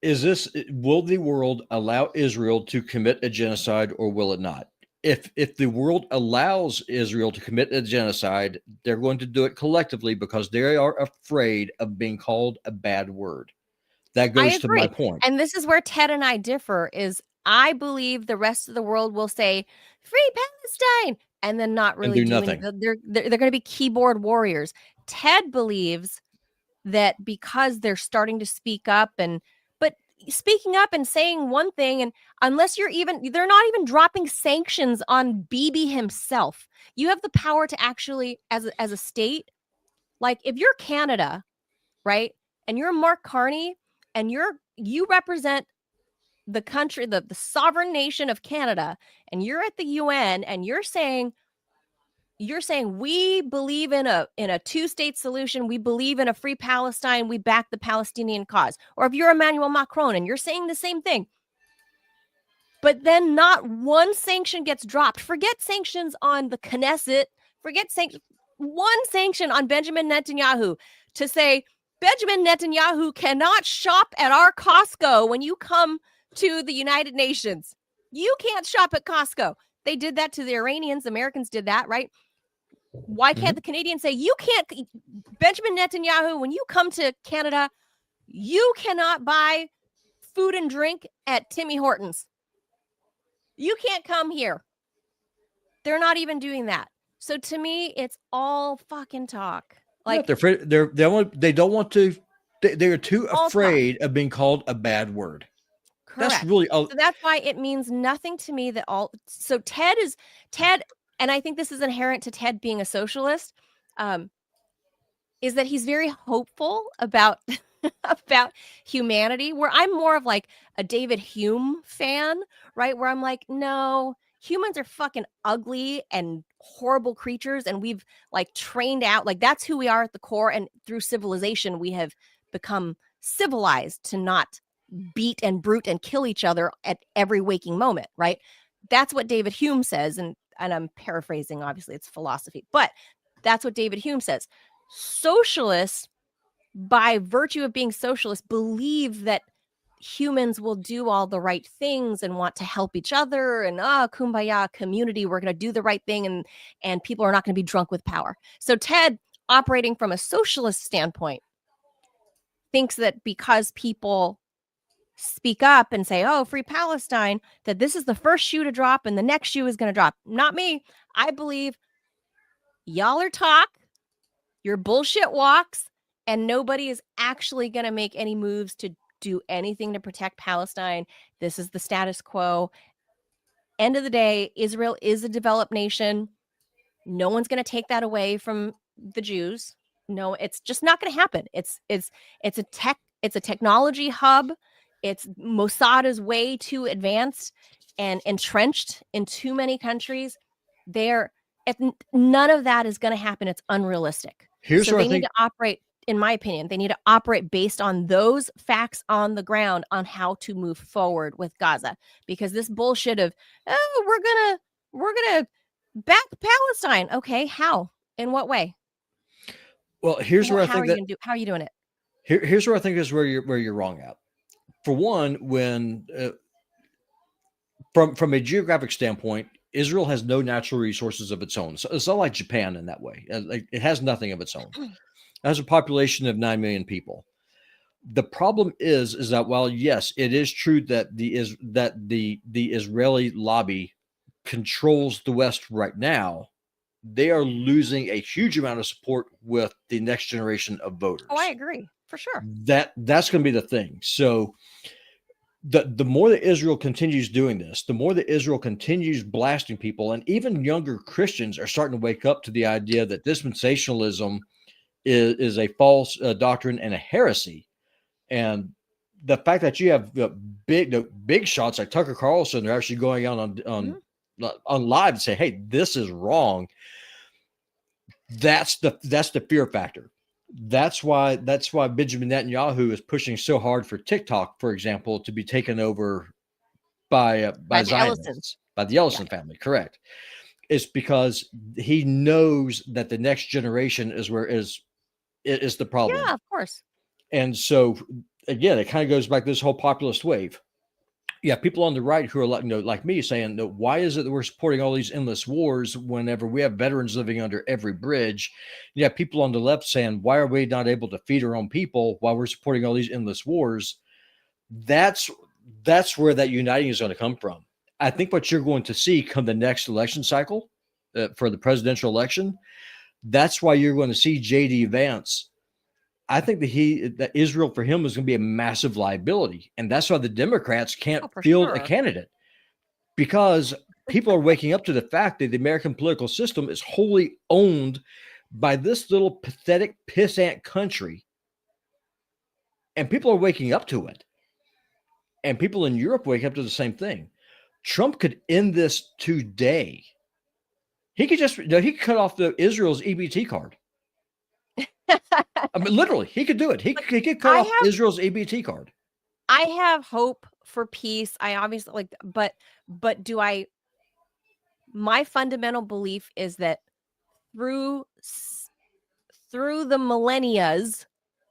[SPEAKER 2] will the world allow Israel to commit a genocide or will it not? if the world allows Israel to commit a genocide, they're going to do it collectively because they are afraid of being called a bad word. That goes to my point.
[SPEAKER 1] And this is where Ted and I differ, is I believe the rest of the world will say, free Palestine, and then not really do
[SPEAKER 2] nothing.
[SPEAKER 1] They're going to be keyboard warriors. Ted believes that because they're starting to speak up, but speaking up and saying one thing, and unless they're not even dropping sanctions on Bibi himself. You have the power to actually, as a state, like if you're Canada, right, and you're Mark Carney, and you represent the country, the sovereign nation of Canada, and you're at the UN, and you're saying we believe in a two-state solution, we believe in a free Palestine, we back the Palestinian cause. Or if you're Emmanuel Macron and you're saying the same thing, but then not one sanction gets dropped. Forget sanctions on the Knesset, one sanction on Benjamin Netanyahu, to say Benjamin Netanyahu cannot shop at our Costco when you come to the United Nations. You can't shop at Costco. They did that to the Iranians. Americans did that, right? Why can't the Canadians say, you can't, Benjamin Netanyahu, when you come to Canada, you cannot buy food and drink at Timmy Hortons. You can't come here. They're not even doing that. So to me, it's all fucking talk. Like,
[SPEAKER 2] they're afraid, they don't want to. They're too afraid of being called a bad word.
[SPEAKER 1] Correct.
[SPEAKER 2] That's really.
[SPEAKER 1] So that's why it means nothing to me that all. So Ted, and I think this is inherent to Ted being a socialist, is that he's very hopeful about about humanity. Where I'm more of like a David Hume fan, right? Where I'm like, no, humans are fucking ugly and horrible creatures, and we've like trained out, like that's who we are at the core, and through civilization we have become civilized to not beat and brute and kill each other at every waking moment, right? That's what David Hume says, and I'm paraphrasing, obviously it's philosophy, but that's what David Hume says. Socialists, by virtue of being socialists, believe that humans will do all the right things and want to help each other, and kumbaya community, we're going to do the right thing, and people are not going to be drunk with power. So Ted, operating from a socialist standpoint, thinks that because people speak up and say, oh, free Palestine, that this is the first shoe to drop and the next shoe is going to drop. Not me. I believe y'all are talk, your bullshit walks, and nobody is actually going to make any moves to do anything to protect Palestine. This is the status quo. End of the day, Israel is a developed nation. No one's going to take that away from the Jews. No, it's just not going to happen. It's a technology hub. It's Mossad is way too advanced and entrenched in too many countries. If none of that is going to happen, it's unrealistic.
[SPEAKER 2] Here's
[SPEAKER 1] so
[SPEAKER 2] where
[SPEAKER 1] they need to operate, in my opinion, they need to operate based on those facts on the ground on how to move forward with Gaza. Because this bullshit of, oh, we're gonna back Palestine. Okay, how? In what way?
[SPEAKER 2] Well, here's where I think
[SPEAKER 1] how are you doing it?
[SPEAKER 2] Here's where I think is where you're wrong at. For one, when from a geographic standpoint, Israel has no natural resources of its own. So it's not like Japan in that way. It has nothing of its own. It has a population of 9 million people. The problem is that while yes, it is true that the Israeli lobby controls the West right now, they are losing a huge amount of support with the next generation of voters.
[SPEAKER 1] Oh, I agree. For sure.
[SPEAKER 2] That's going to be the thing. So the more that Israel continues doing this, the more that Israel continues blasting people, and even younger Christians are starting to wake up to the idea that dispensationalism is a false doctrine and a heresy. And the fact that you have big shots like Tucker Carlson are actually going out on live to say, hey, this is wrong. That's the fear factor. That's why Benjamin Netanyahu is pushing so hard for TikTok, for example, to be taken over by Zionists, by the Ellison family. Correct. It's because he knows that the next generation is the problem.
[SPEAKER 1] Yeah, of course.
[SPEAKER 2] And so again, it kind of goes back to this whole populist wave. Yeah, people on the right who are like me saying, why is it that we're supporting all these endless wars whenever we have veterans living under every bridge? Yeah, people on the left saying, why are we not able to feed our own people while we're supporting all these endless wars? That's where that uniting is going to come from. I think what you're going to see come the next election cycle for the presidential election, that's why you're going to see J.D. Vance. I think that Israel for him is going to be a massive liability. And that's why the Democrats can't field a candidate, because people are waking up to the fact that the American political system is wholly owned by this little pathetic pissant country. And people are waking up to it. And people in Europe wake up to the same thing. Trump could end this today. He could cut off Israel's EBT card. I mean, literally, he could do it. He could cut off Israel's EBT card.
[SPEAKER 1] I have hope for peace. I obviously but my fundamental belief is that through the millennias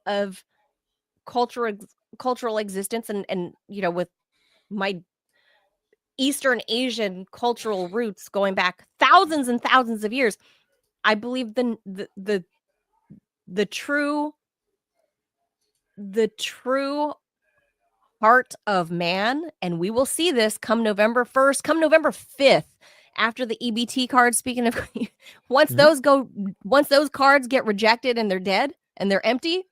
[SPEAKER 1] of cultural existence and with my Eastern Asian cultural roots going back thousands and thousands of years, I believe the true heart of man, and we will see this come November 1st, come November 5th, after the EBT cards. Speaking of, once those cards get rejected and they're dead and they're empty,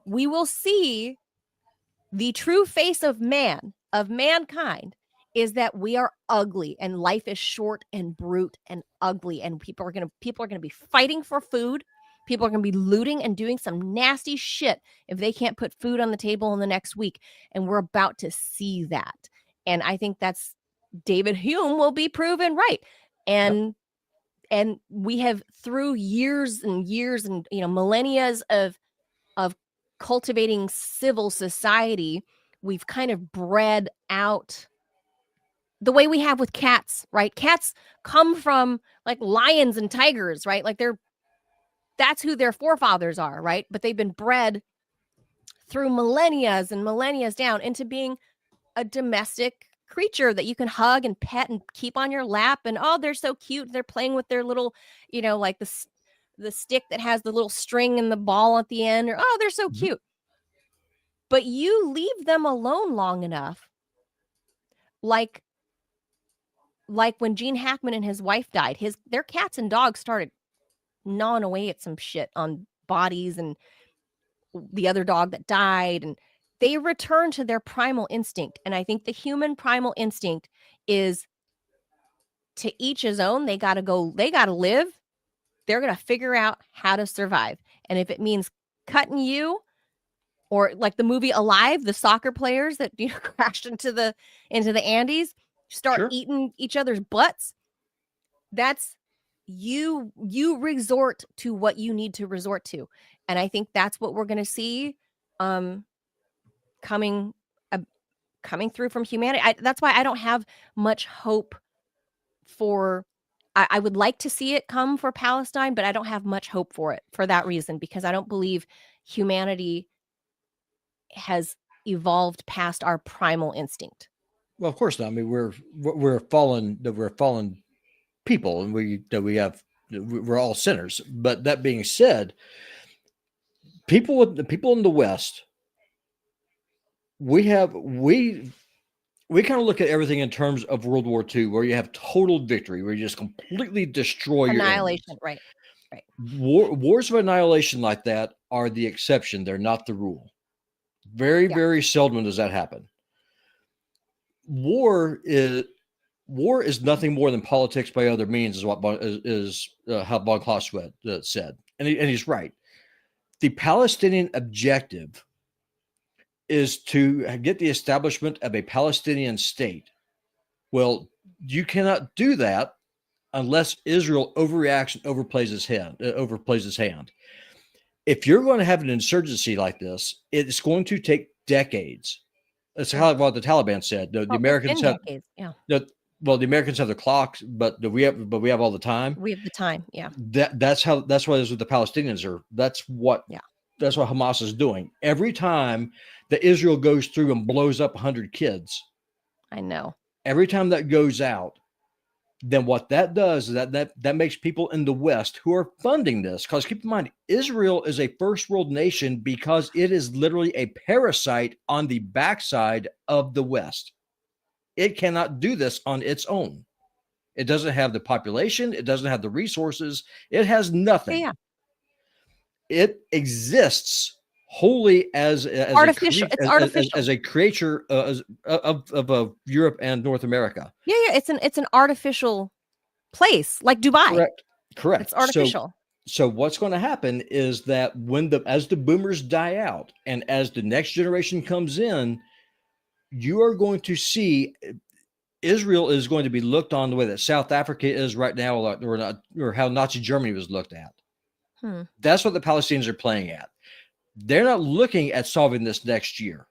[SPEAKER 1] we will see the true face of mankind is that we are ugly and life is short and brute and ugly, and people are going to be fighting for food. People are going to be looting and doing some nasty shit if they can't put food on the table in the next week. And we're about to see that. And I think that's David Hume will be proven right. And we have, through years and years and millennia of cultivating civil society, we've kind of bred out the way we have with cats, right? Cats come from like lions and tigers, right? Like that's who their forefathers are, right? But they've been bred through millennias and millennias down into being a domestic creature that you can hug and pet and keep on your lap. And oh, they're so cute. They're playing with their little, like the stick that has the little string and the ball at the end. Or oh, they're so cute. But you leave them alone long enough, like when Gene Hackman and his wife died, their cats and dogs started gnawing away at some shit on bodies and the other dog that died, and they return to their primal instinct. And I think the human primal instinct is to each his own. They got to live. They're going to figure out how to survive. And if it means cutting you, or like the movie Alive, the soccer players that crashed into the Andes, start eating each other's butts, that's you resort to what you need to resort to. And I think that's what we're going to see coming through from humanity. That's why I don't have much hope for, I would like to see it come for Palestine, but I don't have much hope for it for that reason, because I don't believe humanity has evolved past our primal instinct.
[SPEAKER 2] Well, of course not. I mean, we're fallen people, and we're all sinners. But that being said, the people in the West, we kind of look at everything in terms of World War II, where you have total victory, where you just completely destroy
[SPEAKER 1] annihilation.
[SPEAKER 2] Your
[SPEAKER 1] right.
[SPEAKER 2] Wars of annihilation like that are the exception; they're not the rule. Very, very seldom does that happen. War is nothing more than politics by other means, is what how von Clausewitz said, and he's right. The Palestinian objective is to get the establishment of a Palestinian state. Well, you cannot do that unless Israel overreacts and overplays his hand. If you're going to have an insurgency like this, it's going to take decades. That's what the Taliban said. The Americans have decades, the Americans have the clocks, but we have all the time.
[SPEAKER 1] We have the time, yeah.
[SPEAKER 2] That's what it is with the Palestinians are. That's what Hamas is doing. Every time that Israel goes through and blows up 100 kids,
[SPEAKER 1] I know.
[SPEAKER 2] Every time that goes out, then what that does is that makes people in the West who are funding this, because keep in mind, Israel is a first world nation because it is literally a parasite on the backside of the West. It cannot do this on its own. It doesn't have the population. It doesn't have the resources. It has nothing.
[SPEAKER 1] Yeah.
[SPEAKER 2] It exists wholly as
[SPEAKER 1] artificial. It's artificial
[SPEAKER 2] as a creature of Europe and North America.
[SPEAKER 1] Yeah. It's an artificial place, like Dubai.
[SPEAKER 2] Correct.
[SPEAKER 1] It's artificial.
[SPEAKER 2] So what's going to happen is that as the boomers die out and as the next generation comes in, you are going to see Israel is going to be looked on the way that South Africa is right now, or how Nazi Germany was looked at. That's what the Palestinians are playing at. They're not looking at solving this next year.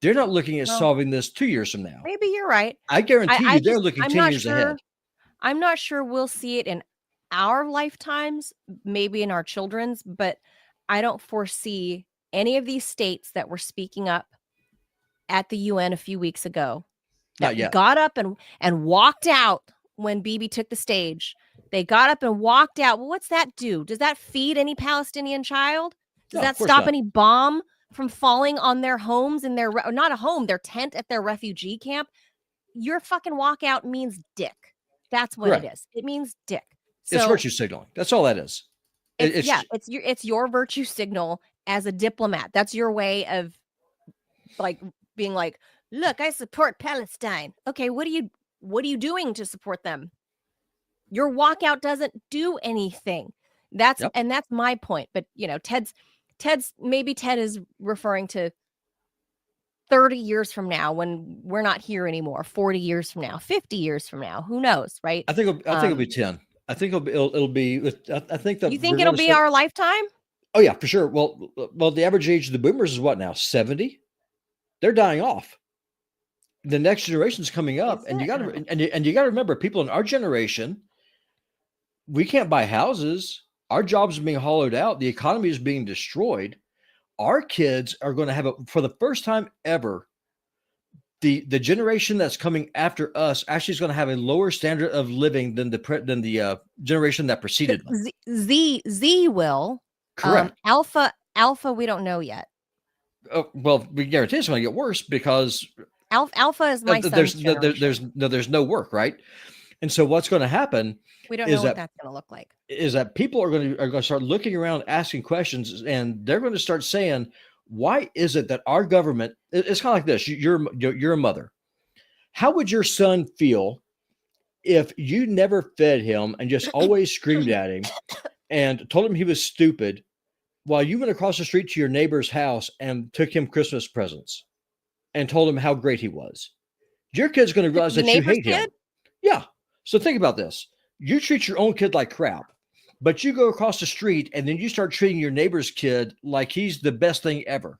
[SPEAKER 2] They're not looking at solving this 2 years from now.
[SPEAKER 1] Maybe you're right.
[SPEAKER 2] I guarantee you they're looking 10 years ahead.
[SPEAKER 1] I'm not sure we'll see it in our lifetimes, maybe in our children's, but I don't foresee any of these states that were speaking up at the UN a few weeks ago that got up and walked out when Bibi took the stage. They got up and walked out. Well, what's that do? Does that feed any Palestinian child? Does that stop any bomb from falling on their homes and not a home, their tent at their refugee camp? Your fucking walkout means dick. That's what it is. It means dick. So,
[SPEAKER 2] it's virtue signaling. That's all that is.
[SPEAKER 1] It's your virtue signal as a diplomat. That's your way of like being like, look, I support Palestine. Okay, what are you doing to support them? Your walkout doesn't do anything. That's my point. But Ted is referring to 30 years from now when we're not here anymore, 40 years from now, 50 years from now, who knows, right?
[SPEAKER 2] I think it'll be 10. I think it'll be. I think that
[SPEAKER 1] you think it'll be our lifetime.
[SPEAKER 2] Oh yeah, for sure. Well, the average age of the boomers is what now? 70. They're dying off. The next generation's coming up, and you got to remember, people in our generation, we can't buy houses. Our jobs are being hollowed out. The economy is being destroyed. Our kids are going to have for the first time ever. The generation that's coming after us actually is going to have a lower standard of living than the generation that preceded them.
[SPEAKER 1] Z will.
[SPEAKER 2] Correct.
[SPEAKER 1] Alpha, we don't know yet.
[SPEAKER 2] Well, we guarantee it's going to get worse because
[SPEAKER 1] Alpha is my son's generation.
[SPEAKER 2] There's no work, right? And so what's going to happen?
[SPEAKER 1] We don't know what that's going to look like.
[SPEAKER 2] Is that people are going to start looking around, asking questions, and they're going to start saying, "Why is it that our government?" It's kind of like this. You're a mother. How would your son feel if you never fed him and just always screamed at him and told him he was stupid, while you went across the street to your neighbor's house and took him Christmas presents and told him how great he was? Your kid's going to realize that you hate him. Yeah. So think about this. You treat your own kid like crap, but you go across the street and then you start treating your neighbor's kid like he's the best thing ever.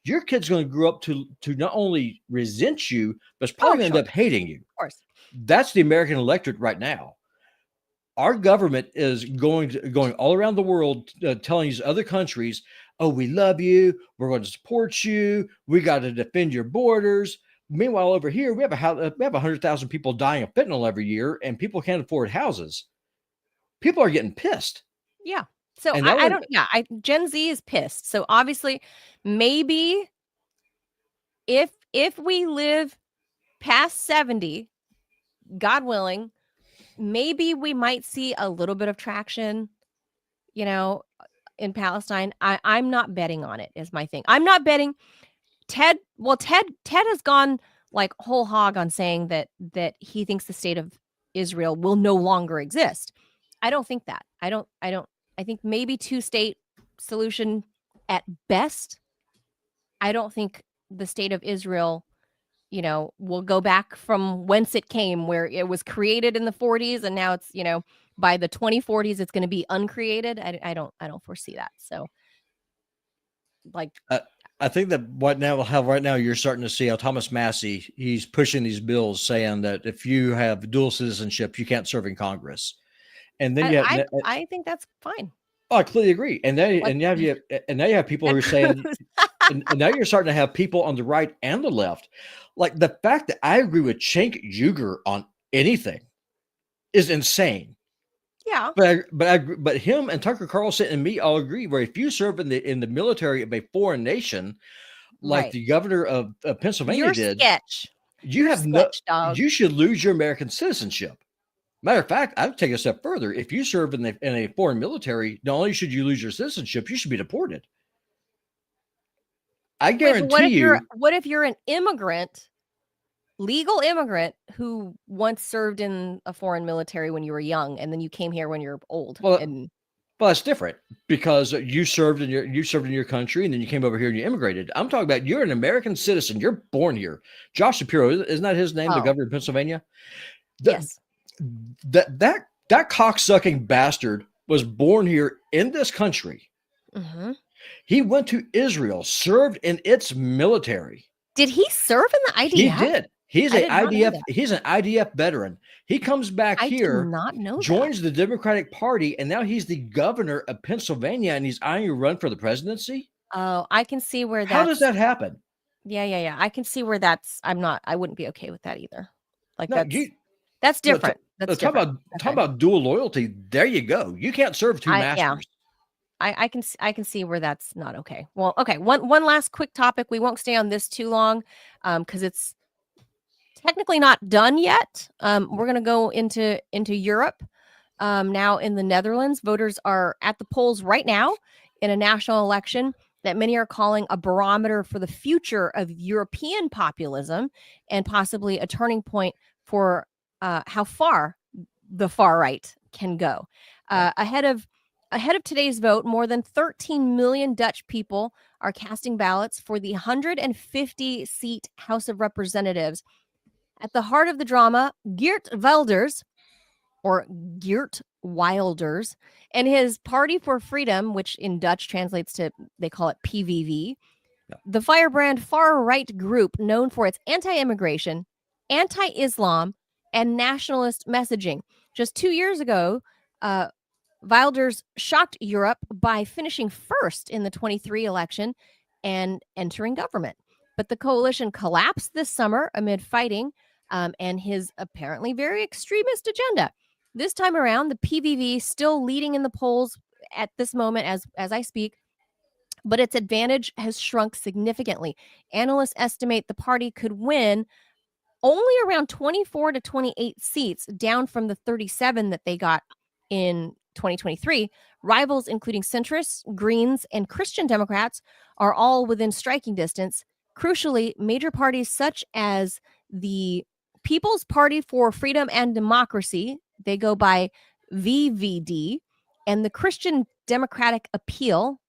[SPEAKER 2] Your kid's going to grow up to not only resent you, but it's probably going to end up hating you.
[SPEAKER 1] Of course.
[SPEAKER 2] That's the American electorate right now. Our government is going all around the world telling these other countries, "Oh, we love you. We're going to support you. We got to defend your borders." Meanwhile, over here, we have 100,000 people dying of fentanyl every year, and people can't afford houses. People are getting pissed.
[SPEAKER 1] Yeah. So Gen Z is pissed. So obviously, maybe if we live past 70, God willing, maybe we might see a little bit of traction, in Palestine. I'm not betting on it, is my thing. I'm not betting. Ted has gone like whole hog on saying that he thinks the state of Israel will no longer exist. I don't think that. I think maybe 2-state solution at best. I don't think the state of Israel, will go back from whence it came, where it was created in the 40s, and now it's, by the 2040s it's going to be uncreated. I don't foresee that. So, like.
[SPEAKER 2] I think that right now you're starting to see how Thomas Massey, he's pushing these bills saying that if you have dual citizenship, you can't serve in Congress. And then
[SPEAKER 1] I think that's fine.
[SPEAKER 2] Oh, I completely agree. And now you have people who are saying, and now you're starting to have people on the right and the left. Like the fact that I agree with Cenk Uygur on anything is insane.
[SPEAKER 1] Yeah.
[SPEAKER 2] But him and Tucker Carlson and me all agree where if you serve in the military of a foreign nation, like the governor of Pennsylvania did, you should lose your American citizenship. Matter of fact, I'd take a step further. If you serve in a foreign military, not only should you lose your citizenship, you should be deported. I guarantee you.
[SPEAKER 1] What if you're an immigrant, legal immigrant who once served in a foreign military when you were young, and then you came here when you're old?
[SPEAKER 2] Well, that's different because you served in your country, and then you came over here and you immigrated. I'm talking about you're an American citizen. You're born here. Josh Shapiro, isn't that his name? The governor of Pennsylvania.
[SPEAKER 1] Yes.
[SPEAKER 2] That cocksucking bastard was born here in this country.
[SPEAKER 1] Mm-hmm.
[SPEAKER 2] He went to Israel, served in its military.
[SPEAKER 1] Did he serve in the IDF?
[SPEAKER 2] He did. He's an IDF. He's an IDF veteran. He comes back here,
[SPEAKER 1] did not know
[SPEAKER 2] joins the Democratic Party, and now he's the governor of Pennsylvania, and he's eyeing a run for the presidency.
[SPEAKER 1] Oh, I can see where that.
[SPEAKER 2] How does that happen?
[SPEAKER 1] Yeah. I can see where that's. I wouldn't be okay with that either. Like that's different. That's different.
[SPEAKER 2] Talk about dual loyalty. There you go. You can't serve two masters.
[SPEAKER 1] Yeah. I can see where that's not okay. Well, okay. One last quick topic. We won't stay on this too long, because it's technically not done yet. We're gonna go into Europe. Now in the Netherlands, voters are at the polls right now in a national election that many are calling a barometer for the future of European populism and possibly a turning point for how far the far right can go. Ahead of today's vote, more than 13 million Dutch people are casting ballots for the 150-seat House of Representatives. At the heart of the drama, Geert Wilders, or Geert Wilders, and his Party for Freedom, which in Dutch translates to, they call it PVV, the firebrand far-right group known for its anti-immigration, anti-Islam, and nationalist messaging. Just 2 years ago, Wilders shocked Europe by finishing first in the 23 election and entering government. But the coalition collapsed this summer amid fighting and his apparently very extremist agenda. This time around, the PVV still leading in the polls at this moment as I speak, but its advantage has shrunk significantly. Analysts estimate the party could win only around 24 to 28 seats, down from the 37 that they got in 2023. Rivals, including centrists, Greens, and Christian Democrats, are all within striking distance. Crucially, major parties such as the People's Party for Freedom and Democracy, they go by VVD, and the Christian Democratic Appeal.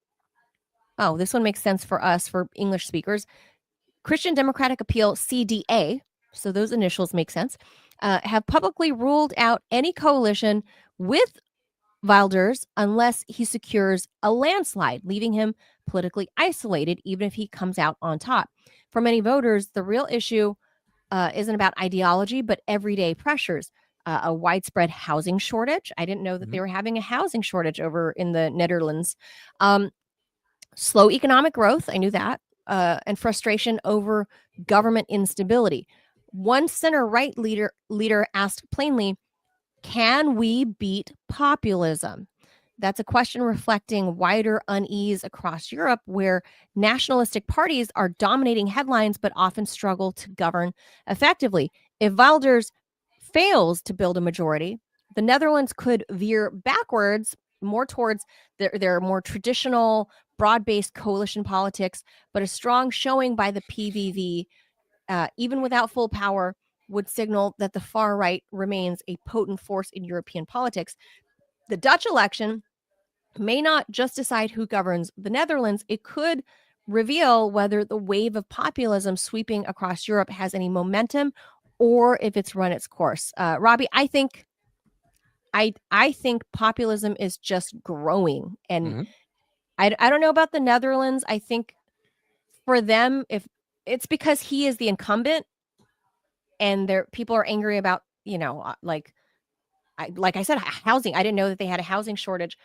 [SPEAKER 1] Oh, this one makes sense for us, for English speakers. Christian Democratic Appeal, CDA, so those initials make sense, have publicly ruled out any coalition with Wilders unless he secures a landslide, leaving him politically isolated, even if he comes out on top. For many voters, the real issue isn't about ideology, but everyday pressures. A widespread housing shortage. I didn't know that they were having a housing shortage over in the Netherlands. Slow economic growth. I knew that. And frustration over government instability. One center-right leader asked plainly, can we beat populism? That's a question reflecting wider unease across Europe, where nationalistic parties are dominating headlines but often struggle to govern effectively. If Wilders fails to build a majority, the Netherlands could veer backwards more towards their more traditional, broad-based coalition politics, but a strong showing by the PVV, even without full power, would signal that the far right remains a potent force in European politics. The Dutch election may not just decide who governs the Netherlands. It could reveal whether the wave of populism sweeping across Europe has any momentum or if it's run its course. Robby, I think populism is just growing. And I don't know about the Netherlands. I think for them, if it's because he is the incumbent and people are angry about, like I said, housing. I didn't know that they had a housing shortage.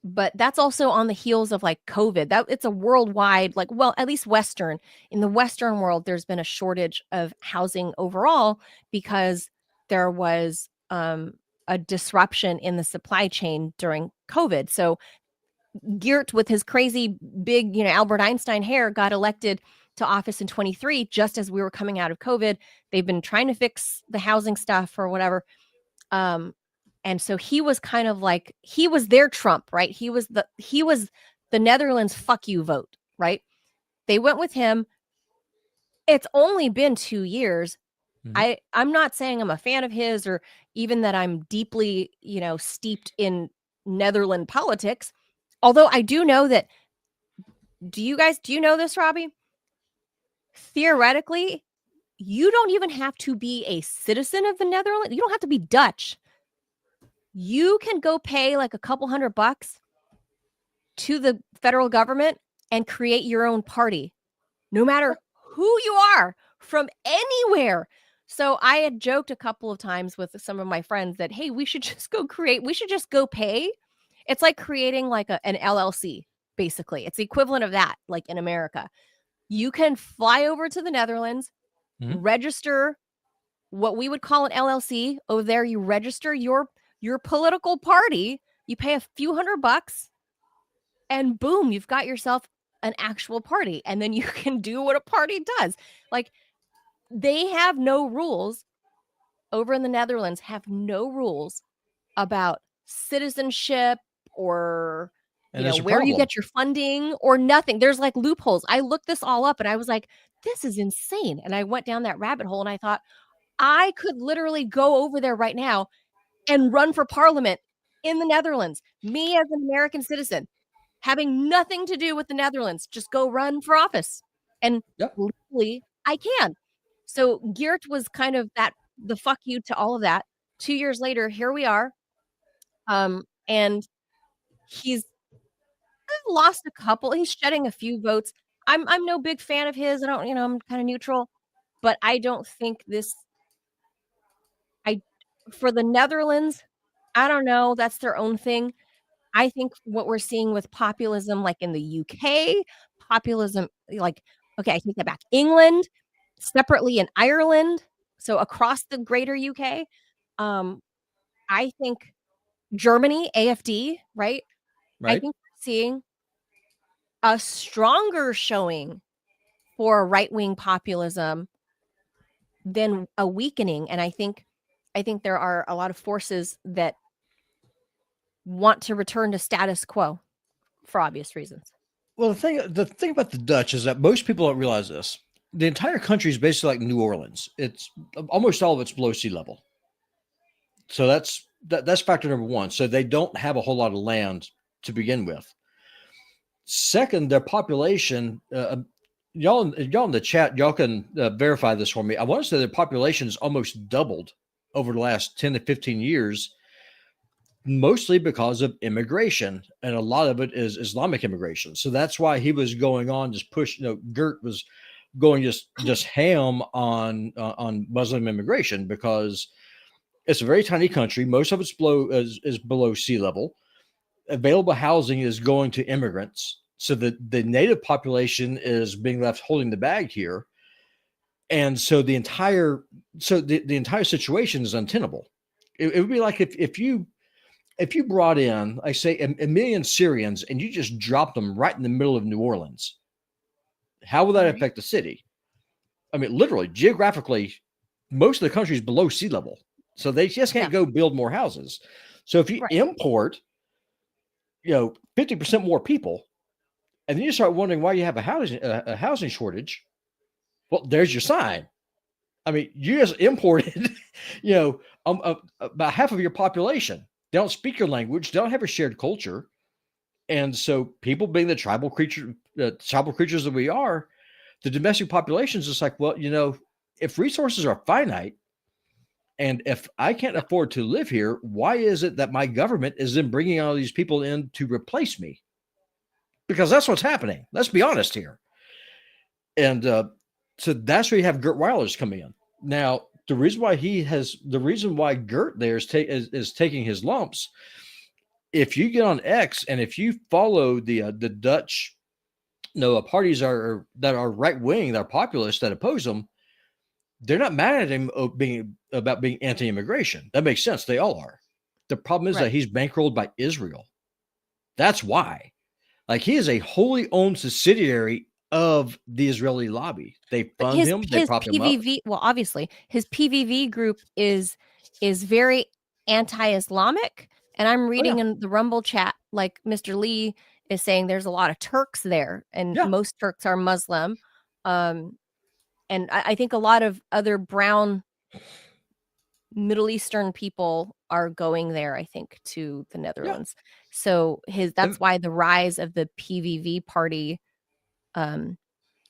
[SPEAKER 1] but that's also on the heels of like COVID. That it's a worldwide, like, well, at least in the Western world, there's been a shortage of housing overall because there was a disruption in the supply chain during COVID. So Geert, with his crazy big, Albert Einstein hair, got elected to office in 23, just as we were coming out of COVID. They've been trying to fix the housing stuff or whatever. And so he was kind of like, he was their Trump, right? He was the Netherlands fuck you vote, right? They went with him. It's only been 2 years. Mm-hmm. I'm not saying I'm a fan of his or even that I'm deeply, steeped in Netherlands politics. Although I do know that, do you know this, Robby? Theoretically, you don't even have to be a citizen of the Netherlands. You don't have to be Dutch. You can go pay like a couple $100 to the federal government and create your own party, no matter who you are, from anywhere. So I had joked a couple of times with some of my friends that, hey, we should just go pay. It's like creating like an LLC, basically. It's the equivalent of that, like in America. You can fly over to the Netherlands, register what we would call an LLC. Over there, you register your political party, you pay a few $100, and boom, you've got yourself an actual party. And then you can do what a party does. Like, they have no rules over in the Netherlands, have no rules about citizenship or where you get your funding or nothing. There's like loopholes. I looked this all up and I was like, this is insane. And I went down that rabbit hole and I thought, I could literally go over there right now and run for parliament in the Netherlands. Me as an American citizen, having nothing to do with the Netherlands, just go run for office. And legally, I can. So Geert was kind of the fuck you to all of that. 2 years later, here we are. And he's lost a couple. He's shedding a few votes. I'm no big fan of his. I don't, I'm kind of neutral, but I don't think for the Netherlands, I don't know. That's their own thing. I think what we're seeing with populism, like in the UK, populism, like, okay, I take that back. England, separately in Ireland, so across the greater UK. I think Germany, AfD, right? I think we're seeing a stronger showing for right-wing populism than a weakening. And I think there are a lot of forces that want to return to status quo for obvious reasons.
[SPEAKER 2] Well, the thing about the Dutch is that most people don't realize this. The entire country is basically like New Orleans. It's almost all of it's below sea level. So that's factor number one. So they don't have a whole lot of land to begin with. Second, their population, y'all in the chat, y'all can verify this for me. I want to say their population has almost doubled over the last 10 to 15 years, mostly because of immigration. And a lot of it is Islamic immigration. So that's why he was going on, just push, Geert was going just ham on Muslim immigration, because it's a very tiny country. Most of it's below sea level. Available housing is going to immigrants. So the native population is being left holding the bag here. And so the entire situation is untenable. It would be like if you brought in, I say, a million Syrians and you just dropped them right in the middle of New Orleans. How will that affect the city? I mean, literally, geographically, most of the country is below sea level. So they just can't go build more houses. So if you import, 50% more people, and then you start wondering why you have a housing shortage, well, there's your sign. I mean, you just imported, about half of your population. They don't speak your language. They don't have a shared culture. And so people, being the tribal creatures that we are, the domestic population is just like, well, if resources are finite, and if I can't afford to live here, why is it that my government is then bringing all these people in to replace me? Because that's what's happening. Let's be honest here. And so that's where you have Geert Wilders coming in. Now, the reason why Geert there is taking his lumps if you get on X and if you follow the Dutch, parties that are right wing, that are populist, that oppose them, they're not mad at him about being anti-immigration. That makes sense. They all are. The problem is that he's bankrolled by Israel. That's why. Like, he is a wholly owned subsidiary of the Israeli lobby. They fund him. They prop him up.
[SPEAKER 1] Well, obviously, his PVV group is very anti-Islamic. And I'm reading in the Rumble chat, like Mr. Lee is saying, there's a lot of Turks there, and most Turks are Muslim. And I think a lot of other brown Middle Eastern people are going there, I think, to the Netherlands. So that's why the rise of the PVV party,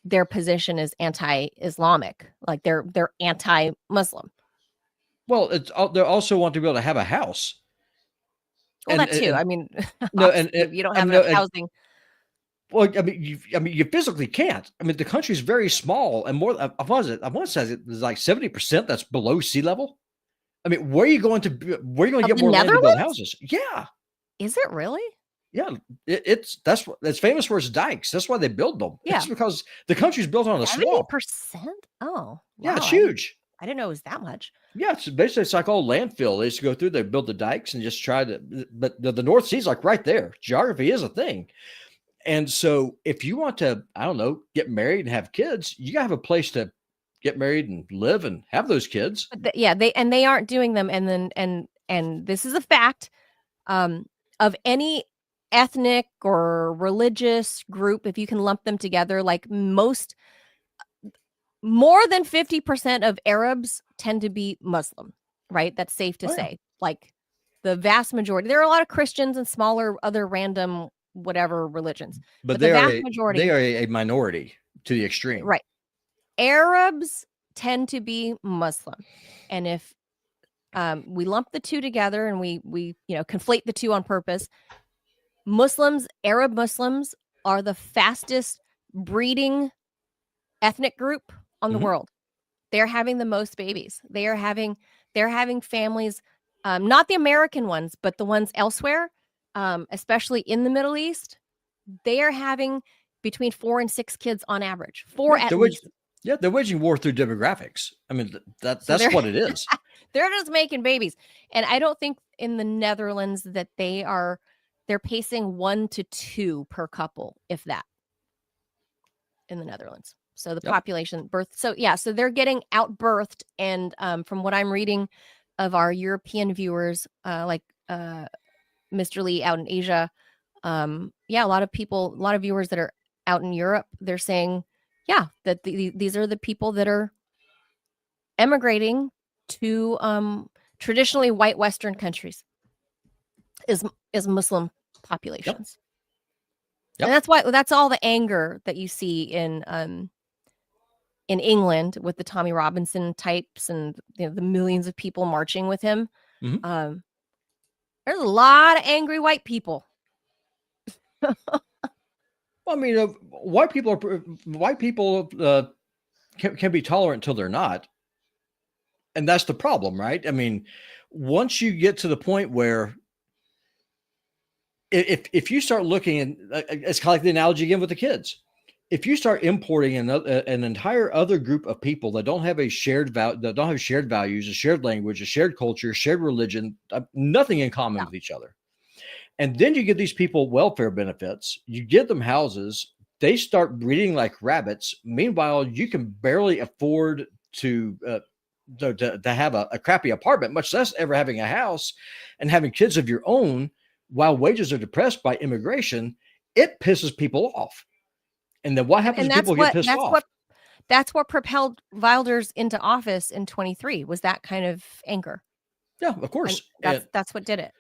[SPEAKER 1] their position is anti-Islamic, like they're anti-Muslim.
[SPEAKER 2] Well, they also want to be able to have a house.
[SPEAKER 1] Well, that too. I mean, no, and you don't have enough housing.
[SPEAKER 2] Well, I mean, you physically can't. I mean, the country's very small, and more. I want to say it was like 70% that's below sea level. I mean, where are you going to get more land to build houses? Yeah.
[SPEAKER 1] Is it really?
[SPEAKER 2] Yeah, it's famous for its dikes. That's why they build them. Yeah, it's because the country's built on a swamp.
[SPEAKER 1] 70%? Oh, wow.
[SPEAKER 2] Yeah, it's huge.
[SPEAKER 1] I didn't know it was that much.
[SPEAKER 2] Yeah, it's like all landfill. They used to go through, they build the dikes and just try to. But the North Sea's like right there. Geography is a thing. And so, if you want to, I don't know, get married and have kids, you gotta have a place to get married and live and have those kids.
[SPEAKER 1] But they aren't doing them. And this is a fact. Of any ethnic or religious group, if you can lump them together, like more than 50% of Arabs tend to be Muslim, right? That's safe to say. Like the vast majority. There are a lot of Christians and smaller other random whatever religions,
[SPEAKER 2] but the vast majority, they are a minority to the extreme,
[SPEAKER 1] right? Arabs tend to be Muslim, and if we lump the two together and we conflate the two on purpose, Arab Muslims are the fastest breeding ethnic group on the world. They're having the most babies. They're having families, not the American ones, but the ones elsewhere, especially in the Middle East. They are having between 4 and 6 kids on average. At least.
[SPEAKER 2] Yeah, they're waging war through demographics. I mean, that's what it is.
[SPEAKER 1] They're just making babies. And I don't think in the Netherlands that they're pacing 1 to 2 per couple, if that, in the Netherlands. So the population birth. So so they're getting outbirthed. And from what I'm reading of our European viewers, like Mr. Lee out in Asia, a lot of viewers that are out in Europe, they're saying, that these are the people that are emigrating to traditionally white Western countries, is Muslim populations. And that's all the anger that you see in England with the Tommy Robinson types and the millions of people marching with him. There's a lot of angry white people.
[SPEAKER 2] I mean, white people can be tolerant until they're not, and that's the problem, right? I mean, once you get to the point where, if you start looking, and it's kind of like the analogy again with the kids, if you start importing an entire other group of people that don't have shared values, a shared language, a shared culture, shared religion, nothing in common with each other. And then you give these people welfare benefits, you give them houses, they start breeding like rabbits. Meanwhile, you can barely afford to have a crappy apartment, much less ever having a house and having kids of your own while wages are depressed by immigration. It pisses people off. And then what happens when people get pissed off?
[SPEAKER 1] That's what propelled Wilders into office in 23, was that kind of anger.
[SPEAKER 2] Yeah, of course.
[SPEAKER 1] That's what did it.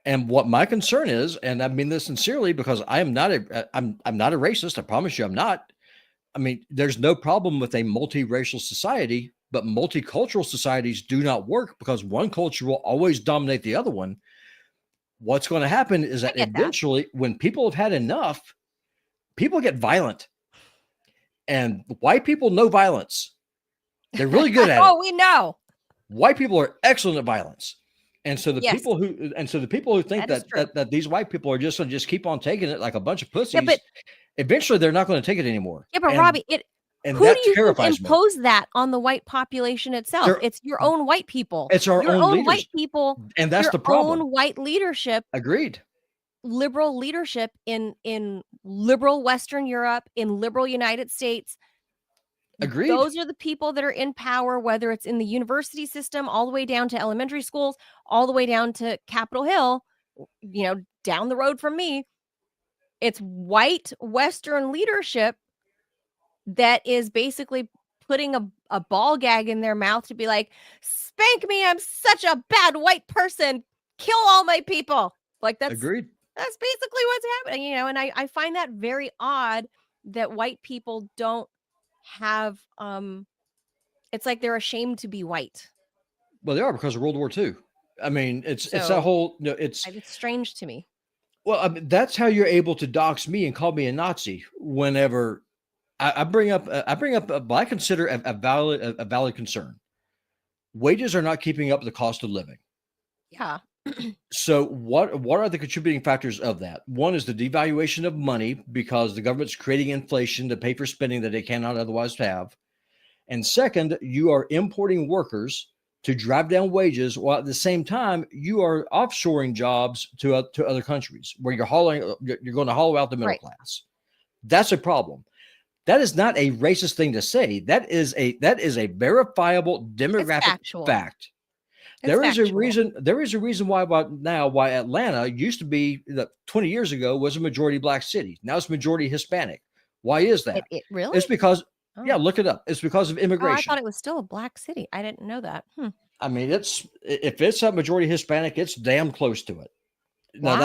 [SPEAKER 2] And what my concern is, and I mean this sincerely, because I'm not a racist. I promise you I'm not. I mean, there's no problem with a multiracial society, but multicultural societies do not work because one culture will always dominate the other one. What's going to happen is that eventually, when people have had enough, people get violent. And white people know violence. They're really good at it.
[SPEAKER 1] Oh, we know.
[SPEAKER 2] White people are excellent at violence. And so the people who think that these white people are just going to just keep on taking it like a bunch of pussies, eventually they're not going to take it anymore.
[SPEAKER 1] Yeah, but Robby,
[SPEAKER 2] and
[SPEAKER 1] who
[SPEAKER 2] that
[SPEAKER 1] do you
[SPEAKER 2] terrifies
[SPEAKER 1] impose that on the white population itself? It's your own white people.
[SPEAKER 2] It's your own
[SPEAKER 1] white people,
[SPEAKER 2] and that's the problem.
[SPEAKER 1] Own white leadership.
[SPEAKER 2] Agreed.
[SPEAKER 1] Liberal leadership in liberal Western Europe, in liberal United States.
[SPEAKER 2] Agreed.
[SPEAKER 1] Those are the people that are in power, whether it's in the university system, all the way down to elementary schools, all the way down to Capitol Hill, down the road from me. It's white Western leadership that is basically putting a ball gag in their mouth to be like, spank me, I'm such a bad white person, kill all my people. Like
[SPEAKER 2] Agreed.
[SPEAKER 1] That's basically what's happening, and I find that very odd that white people don't have it's like they're ashamed to be white.
[SPEAKER 2] Well, they are, because of World War II. I mean, it's that whole it's
[SPEAKER 1] strange to me.
[SPEAKER 2] Well, I mean, that's how you're able to dox me and call me a Nazi whenever I bring up what I consider a valid concern. Wages are not keeping up with the cost of living.
[SPEAKER 1] Yeah.
[SPEAKER 2] So what are the contributing factors of that? One is the devaluation of money, because the government's creating inflation to pay for spending that they cannot otherwise have. And second, you are importing workers to drive down wages, while at the same time you are offshoring jobs to other countries where you're going to hollow out the middle class. That's a problem. That is not a racist thing to say. That is a verifiable demographic fact. There is a reason why Atlanta used to be, 20 years ago, was a majority black city. Now it's majority Hispanic. Why is that?
[SPEAKER 1] It really?
[SPEAKER 2] It's because look it up. It's because of immigration.
[SPEAKER 1] I thought it was still a black city. I didn't know that.
[SPEAKER 2] I mean, if it's a majority Hispanic, it's damn close to it. Now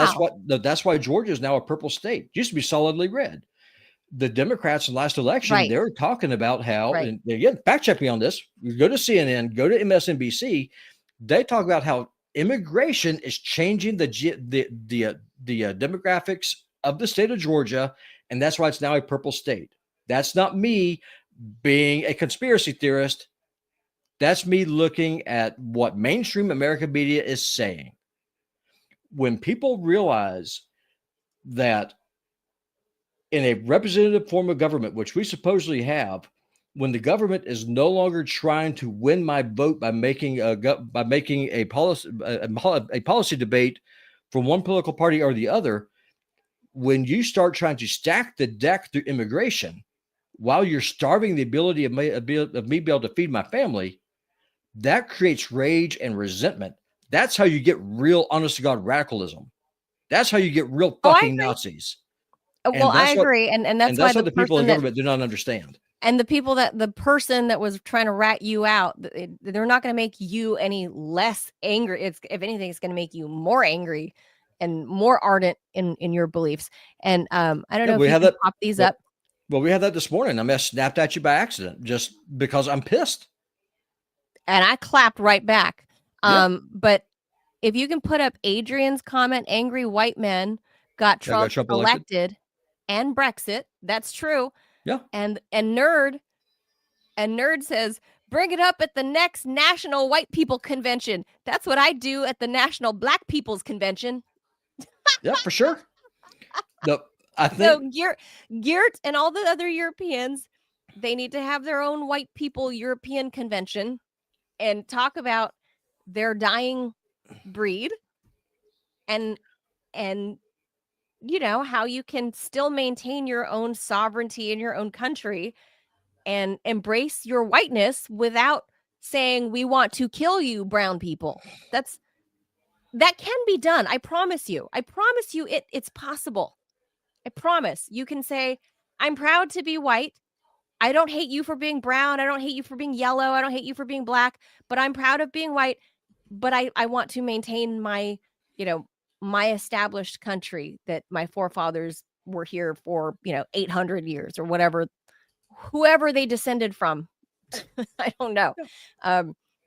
[SPEAKER 2] that's why Georgia is now a purple state. It used to be solidly red. The Democrats in the last election, they were talking about how, and again, fact check me on this. You go to CNN, go to MSNBC. They talk about how immigration is changing the demographics of the state of Georgia, and that's why it's now a purple state. That's not me being a conspiracy theorist. That's me looking at what mainstream American media is saying. When people realize that in a representative form of government, which we supposedly have, when the government is no longer trying to win my vote by making a policy debate from one political party or the other, when you start trying to stack the deck through immigration while you're starving the ability of me be able to feed my family, that creates rage and resentment. That's how you get real, honest to God, radicalism. That's how you get real fucking Nazis.
[SPEAKER 1] Well, I agree, and that's why
[SPEAKER 2] what the people in government do not understand.
[SPEAKER 1] And the person that was trying to rat you out, they're not going to make you any less angry. If anything, it's going to make you more angry and more ardent in your beliefs. And I don't know if you can pop these up.
[SPEAKER 2] Well, we had that this morning. I mean, I snapped at you by accident just because I'm pissed.
[SPEAKER 1] And I clapped right back. But if you can put up Adrian's comment, angry white men got Trump elected and Brexit. That's true.
[SPEAKER 2] Yeah.
[SPEAKER 1] And nerd says, bring it up at the next National White People Convention. That's what I do at the National Black People's Convention.
[SPEAKER 2] Yeah, for sure. No, I think
[SPEAKER 1] so Geert and all the other Europeans, they need to have their own white people European convention and talk about their dying breed and how you can still maintain your own sovereignty in your own country and embrace your whiteness without saying we want to kill you, brown people. That can be done. I promise you it's possible. I promise. You can say, I'm proud to be white. I don't hate you for being brown. I don't hate you for being yellow. I don't hate you for being black, but I'm proud of being white. But I want to maintain my, my established country that my forefathers were here for, 800 years or whoever they descended from. I don't know.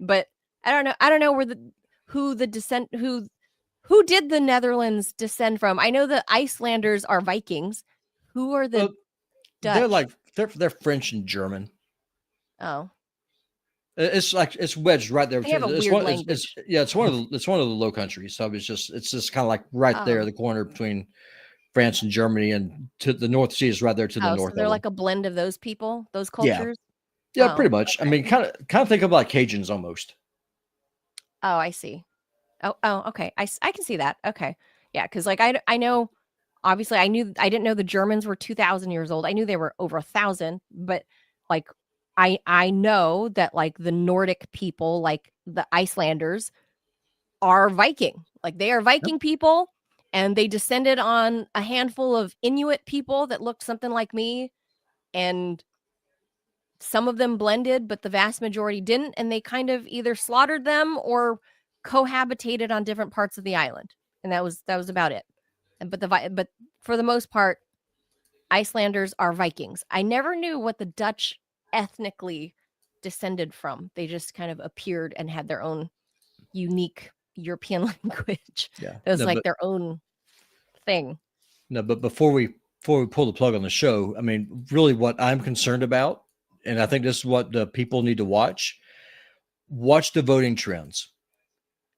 [SPEAKER 1] But I don't know who did the Netherlands descend from? I know the Icelanders are Vikings. Who are the Dutch?
[SPEAKER 2] They're French and German.
[SPEAKER 1] Oh.
[SPEAKER 2] It's like it's wedged right there.
[SPEAKER 1] They have a weird language.
[SPEAKER 2] It's one of the Low Countries. So it's just kind of like right there, the corner between France and Germany, and to the North Sea is right there to the north.
[SPEAKER 1] So they're like a blend of those people, those cultures.
[SPEAKER 2] Yeah, pretty much. Okay. I mean, kind of think of like Cajuns almost.
[SPEAKER 1] Oh, I see. Oh, okay. I can see that. Okay, yeah, because like I know, obviously I didn't know the Germans were 2,000 years old. I knew they were over 1,000, but like I know that like the Nordic people, like the Icelanders, are Viking. Like they are Viking people, and they descended on a handful of Inuit people that looked something like me, and some of them blended, but the vast majority didn't, and they kind of either slaughtered them or cohabitated on different parts of the island, and that was about it. But for the most part, Icelanders are Vikings. I never knew what the Dutch ethnically descended from. They just kind of appeared and had their own unique European language. Yeah, it was their own thing.
[SPEAKER 2] No, but before we pull the plug on the show, I mean, really, what I'm concerned about, and I think this is what the people need to watch the voting trends.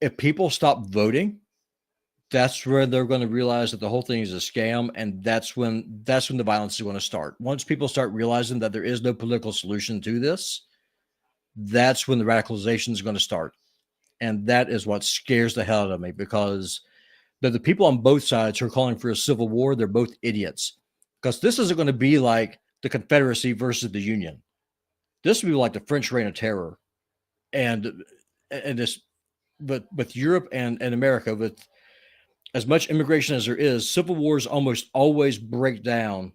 [SPEAKER 2] If people stop voting, that's where they're going to realize that the whole thing is a scam, and that's when the violence is going to start. Once people start realizing that there is no political solution to this, that's when the radicalization is going to start. And that is what scares the hell out of me, because the people on both sides who are calling for a civil war, they're both idiots. Because this isn't going to be like the Confederacy versus the Union. This would be like the French Reign of Terror. And this, but with Europe and America, with as much immigration as there is, civil wars almost always break down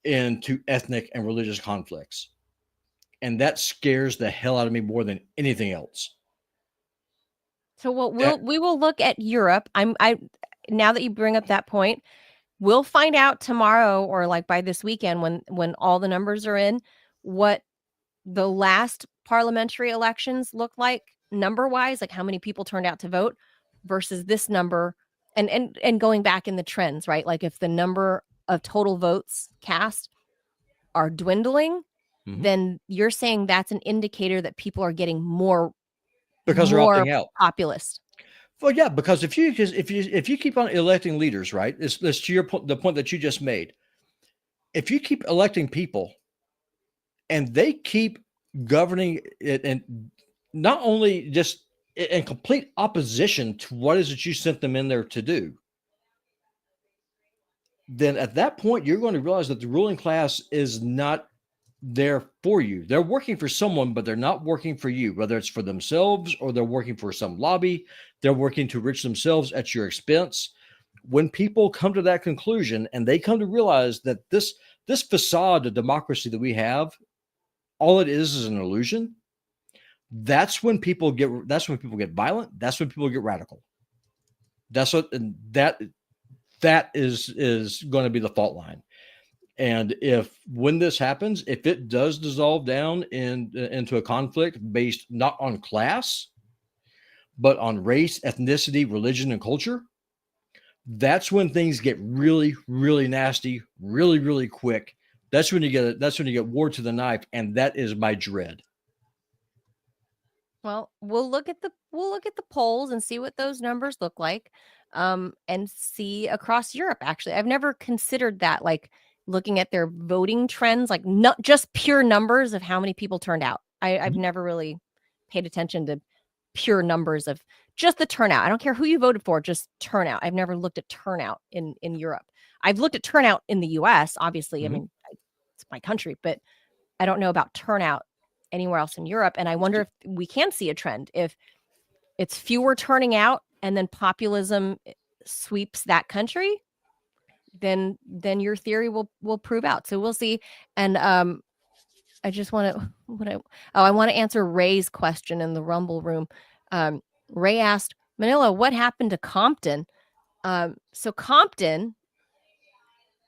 [SPEAKER 2] into ethnic and religious conflicts. And that scares the hell out of me more than anything else.
[SPEAKER 1] So we will look at Europe. Now that you bring up that point, we'll find out tomorrow or like by this weekend when all the numbers are in, what the last parliamentary elections look like number-wise, like how many people turned out to vote versus this number, and going back in the trends, right? Like if the number of total votes cast are dwindling, then you're saying that's an indicator that people are getting more
[SPEAKER 2] because they're opting out.
[SPEAKER 1] Populist.
[SPEAKER 2] Well, yeah, because if you keep on electing leaders, right? It's to your point, the point that you just made. If you keep electing people, and they keep governing it, and not only just in complete opposition to what is it you sent them in there to do, then at that point you're going to realize that the ruling class is not there for you. They're working for someone, but they're not working for you, whether it's for themselves or they're working for some lobby. They're working to enrich themselves at your expense. When people come to that conclusion and they come to realize that this facade of democracy that we have, all it is an illusion, that's when people get violent. That's when people get radical. That's what, and that is going to be the fault line. And when this happens, if it does dissolve down into a conflict based not on class, but on race, ethnicity, religion, and culture, that's when things get really, really nasty, really, really quick. That's when you get war to the knife, and that is my dread.
[SPEAKER 1] Well, we'll look at the polls and see what those numbers look like, and see across Europe. Actually, I've never considered that, like looking at their voting trends, like not just pure numbers of how many people turned out. I've never really paid attention to pure numbers of just the turnout. I don't care who you voted for, just turnout. I've never looked at turnout in Europe. I've looked at turnout in the US, obviously. I mean, it's my country, but I don't know about turnout anywhere else in Europe. And I wonder if we can see a trend, if it's fewer turning out and then populism sweeps that country, then your theory will prove out. So we'll see. And I just want to I want to answer Ray's question in the Rumble room. Ray asked, Manila, what happened to Compton? So Compton,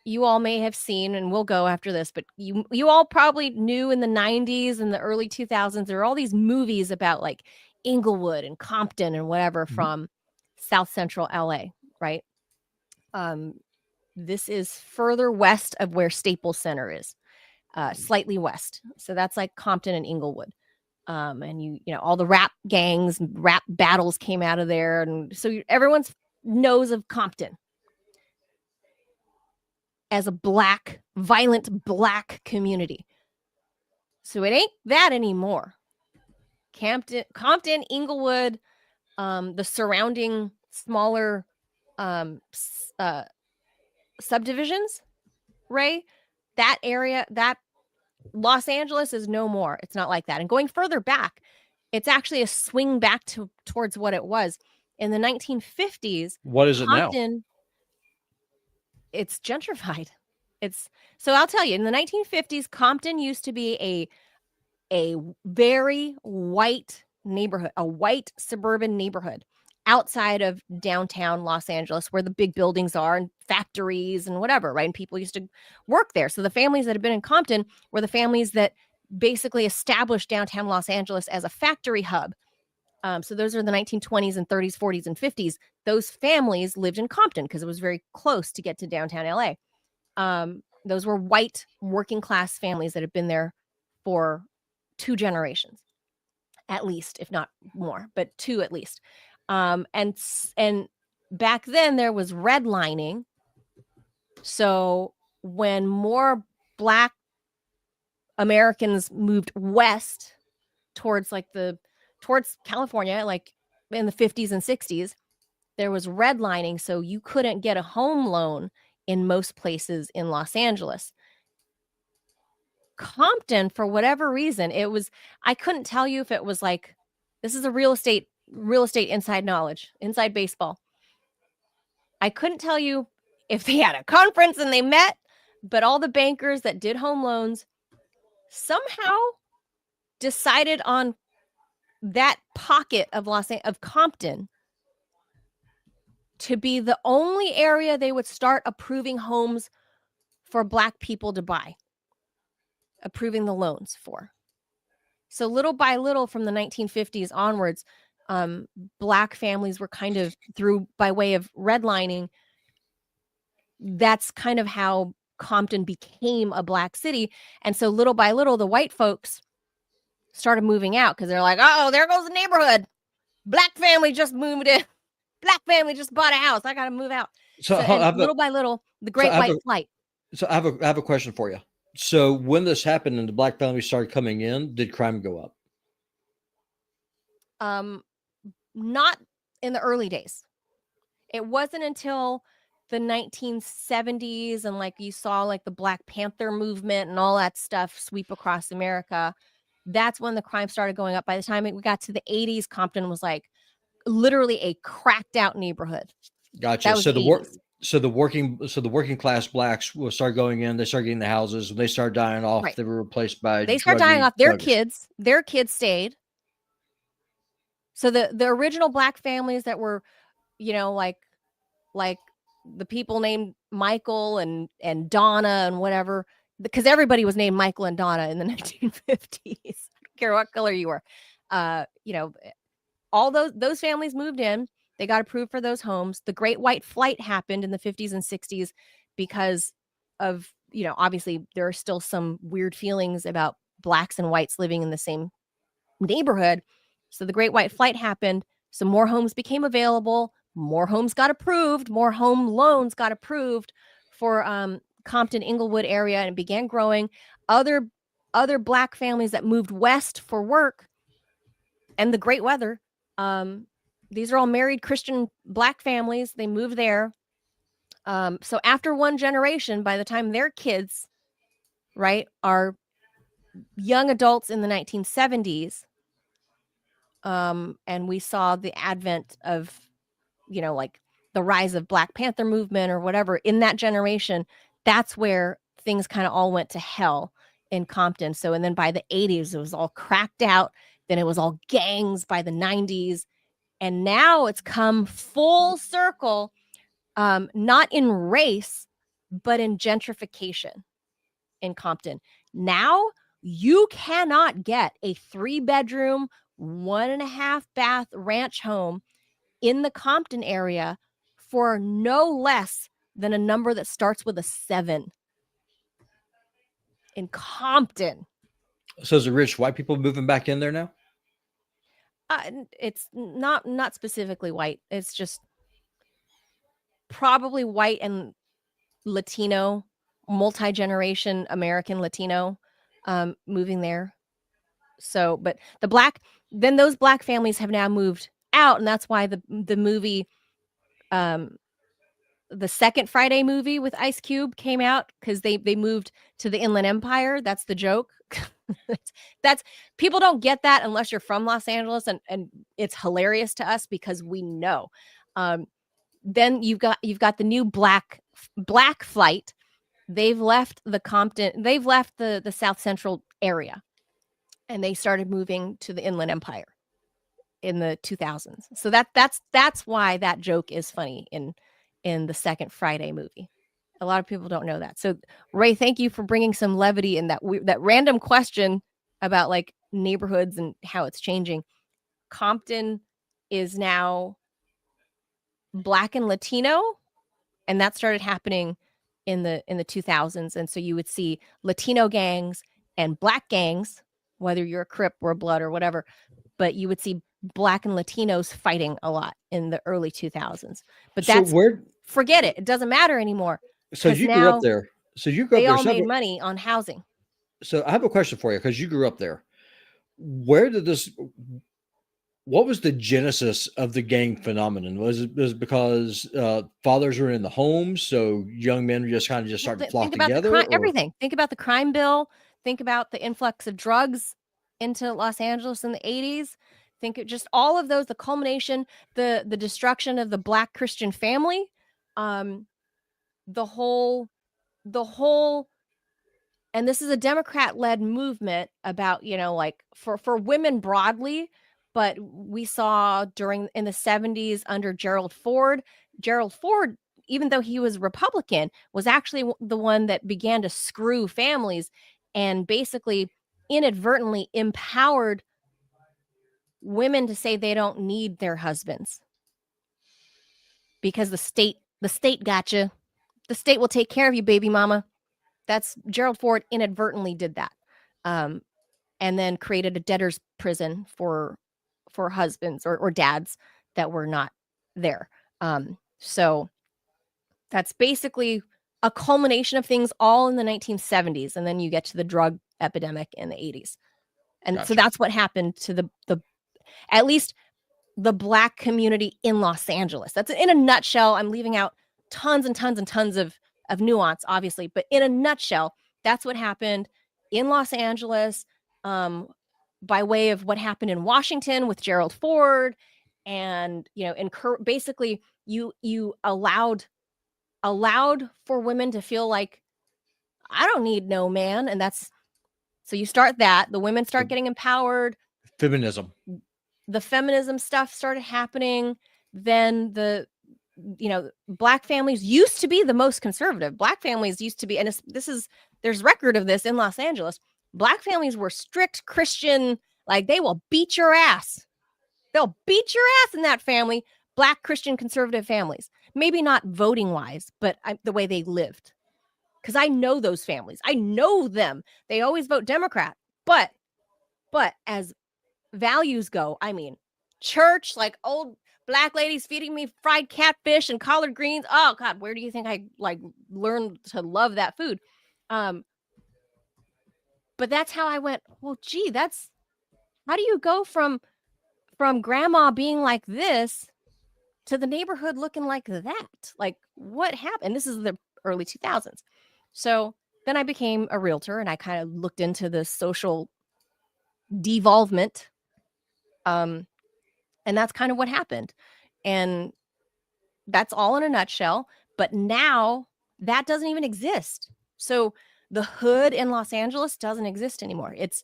[SPEAKER 1] you all may have seen, and we'll go after this, but you all probably knew in the 90s and the early 2000s, there were all these movies about like Inglewood and Compton and whatever from South Central LA, right? This is further west of where Staples Center is, slightly west. So that's like Compton and Inglewood. And you know, all the rap gangs, rap battles came out of there. And so everyone's knows of Compton as a violent black community. So it ain't that anymore. Compton, Inglewood, the surrounding smaller subdivisions, Ray, that area, that Los Angeles is no more. It's not like that. And going further back, it's actually a swing back towards what it was in the 1950s.
[SPEAKER 2] What is it now?
[SPEAKER 1] It's gentrified. So I'll tell you, in the 1950s, Compton used to be a very white neighborhood, a white suburban neighborhood outside of downtown Los Angeles, where the big buildings are and factories and whatever, right? And people used to work there. So the families that have been in Compton were the families that basically established downtown Los Angeles as a factory hub. So those are the 1920s and 30s, 40s, and 50s. Those families lived in Compton because it was very close to get to downtown LA. Those were white working class families that have been there for 2 generations, at least, if not more, but 2 at least. And back then there was redlining. So when more Black Americans moved west towards California, like in the 50s and 60s, there was redlining. So you couldn't get a home loan in most places in Los Angeles. Compton, for whatever reason, I couldn't tell you if it was like, this is a real estate inside knowledge, inside baseball. I couldn't tell you if they had a conference and they met, but all the bankers that did home loans somehow decided on that pocket of Compton to be the only area they would start approving homes for Black people to buy, approving the loans for. So little by little from the 1950s onwards, Black families were kind of by way of redlining. That's kind of how Compton became a Black city. And so little by little, the white folks started moving out because they're like, oh, there goes the neighborhood. Black family just moved in. Black family just bought a house. I got to move out. So little by little, the Great White Flight.
[SPEAKER 2] So I have a question for you. So when this happened and the Black families started coming in, did crime go up?
[SPEAKER 1] Not in the early days. It wasn't until the 1970s and like you saw like the Black Panther movement and all that stuff sweep across America. That's when the crime started going up. By the time we got to the 80s, Compton was like literally a cracked out neighborhood.
[SPEAKER 2] Gotcha. So the working class Blacks will start going in. They start getting the houses. When they start dying off, right. They were replaced by.
[SPEAKER 1] They start dying off. Their kids stayed. So the original Black families that were, like the people named Michael and Donna and whatever, because everybody was named Michael and Donna in the 1950s. I don't care what color you were. All those families moved in. They got approved for those homes. The Great White Flight happened in the 50s and 60s because of, obviously there are still some weird feelings about Blacks and whites living in the same neighborhood. So the Great White Flight happened. Some more homes became available. More homes got approved. More home loans got approved for Compton, Inglewood area, and it began growing. Other Black families that moved west for work and the great weather. These are all married Christian Black families. They moved there. So after one generation, by the time their kids, right, are young adults in the 1970s, and we saw the advent of, like the rise of Black Panther movement or whatever in that generation, that's where things kind of all went to hell in Compton. So, and then by the 80s, it was all cracked out. Then it was all gangs by the 90s. And now it's come full circle, not in race, but in gentrification in Compton. Now you cannot get a 3-bedroom, 1.5 bath ranch home in the Compton area for no less than a number that starts with a 7 in Compton.
[SPEAKER 2] So is it rich white people moving back in there now?
[SPEAKER 1] It's not specifically white. It's just probably white and Latino, multi-generation American Latino moving there. So, but those black families have now moved out, and that's why the movie, the second Friday movie with Ice Cube came out, because they moved to the Inland Empire. That's the joke. That's people don't get that unless you're from Los Angeles, and it's hilarious to us because we know. Then you've got the new black flight. They've left the Compton. They've left the South Central area, and they started moving to the Inland Empire in the 2000s. So that's why that joke is funny in the second Friday movie. A lot of people don't know that. So Ray, thank you for bringing some levity in that random question about like neighborhoods and how it's changing. Compton is now Black and Latino, and that started happening in the 2000s. And so you would see Latino gangs and Black gangs, whether you're a Crip or a Blood or whatever, but you would see Black and Latinos fighting a lot in the early 2000s. But forget it. It doesn't matter anymore.
[SPEAKER 2] So you grew up there. So you grew up there.
[SPEAKER 1] They all made money on housing.
[SPEAKER 2] So I have a question for you, because you grew up there. What was the genesis of the gang phenomenon? Was it because fathers were in the homes, so young men just started to flock together?
[SPEAKER 1] Everything. Think about the crime bill. Think about the influx of drugs into Los Angeles in the 80s. Think of just all of those, the culmination, the destruction of the Black Christian family, the whole, and this is a Democrat-led movement about, like for women broadly, but we saw in the 70s under Gerald Ford, even though he was Republican, was actually the one that began to screw families and basically inadvertently empowered women to say they don't need their husbands because the state got you. The state will take care of you, baby mama. That's Gerald Ford inadvertently did that, and then created a debtor's prison for husbands or dads that were not there. So that's basically a culmination of things all in the 1970s, and then you get to the drug epidemic in the 80s, and So that's what happened to the at least the Black community in Los Angeles. That's in a nutshell. I'm leaving out tons and tons and tons of nuance, obviously, but in a nutshell, that's what happened in Los Angeles, by way of what happened in Washington with Gerald Ford, and basically you allowed for women to feel like, I don't need no man, and so you start that. The women start getting empowered.
[SPEAKER 2] Feminism.
[SPEAKER 1] The feminism stuff started happening. Then Black families used to be the most conservative. Black families used to be, and there's record of this in Los Angeles. Black families were strict Christian, like they will beat your ass. They'll beat your ass in that family. Black Christian conservative families, maybe not voting wise, but the way they lived. Because I know those families. I know them. They always vote Democrat. But as values go, I mean, church, like old Black ladies feeding me fried catfish and collard greens. Oh God, where do you think I learned to love that food? But that's how I went, well, gee, how do you go from grandma being like this to the neighborhood looking like that? Like, what happened? This is the early 2000s. So then I became a realtor, and I kind of looked into the social devolvement. And that's kind of what happened. And that's all in a nutshell. But now that doesn't even exist. So the hood in Los Angeles doesn't exist anymore. It's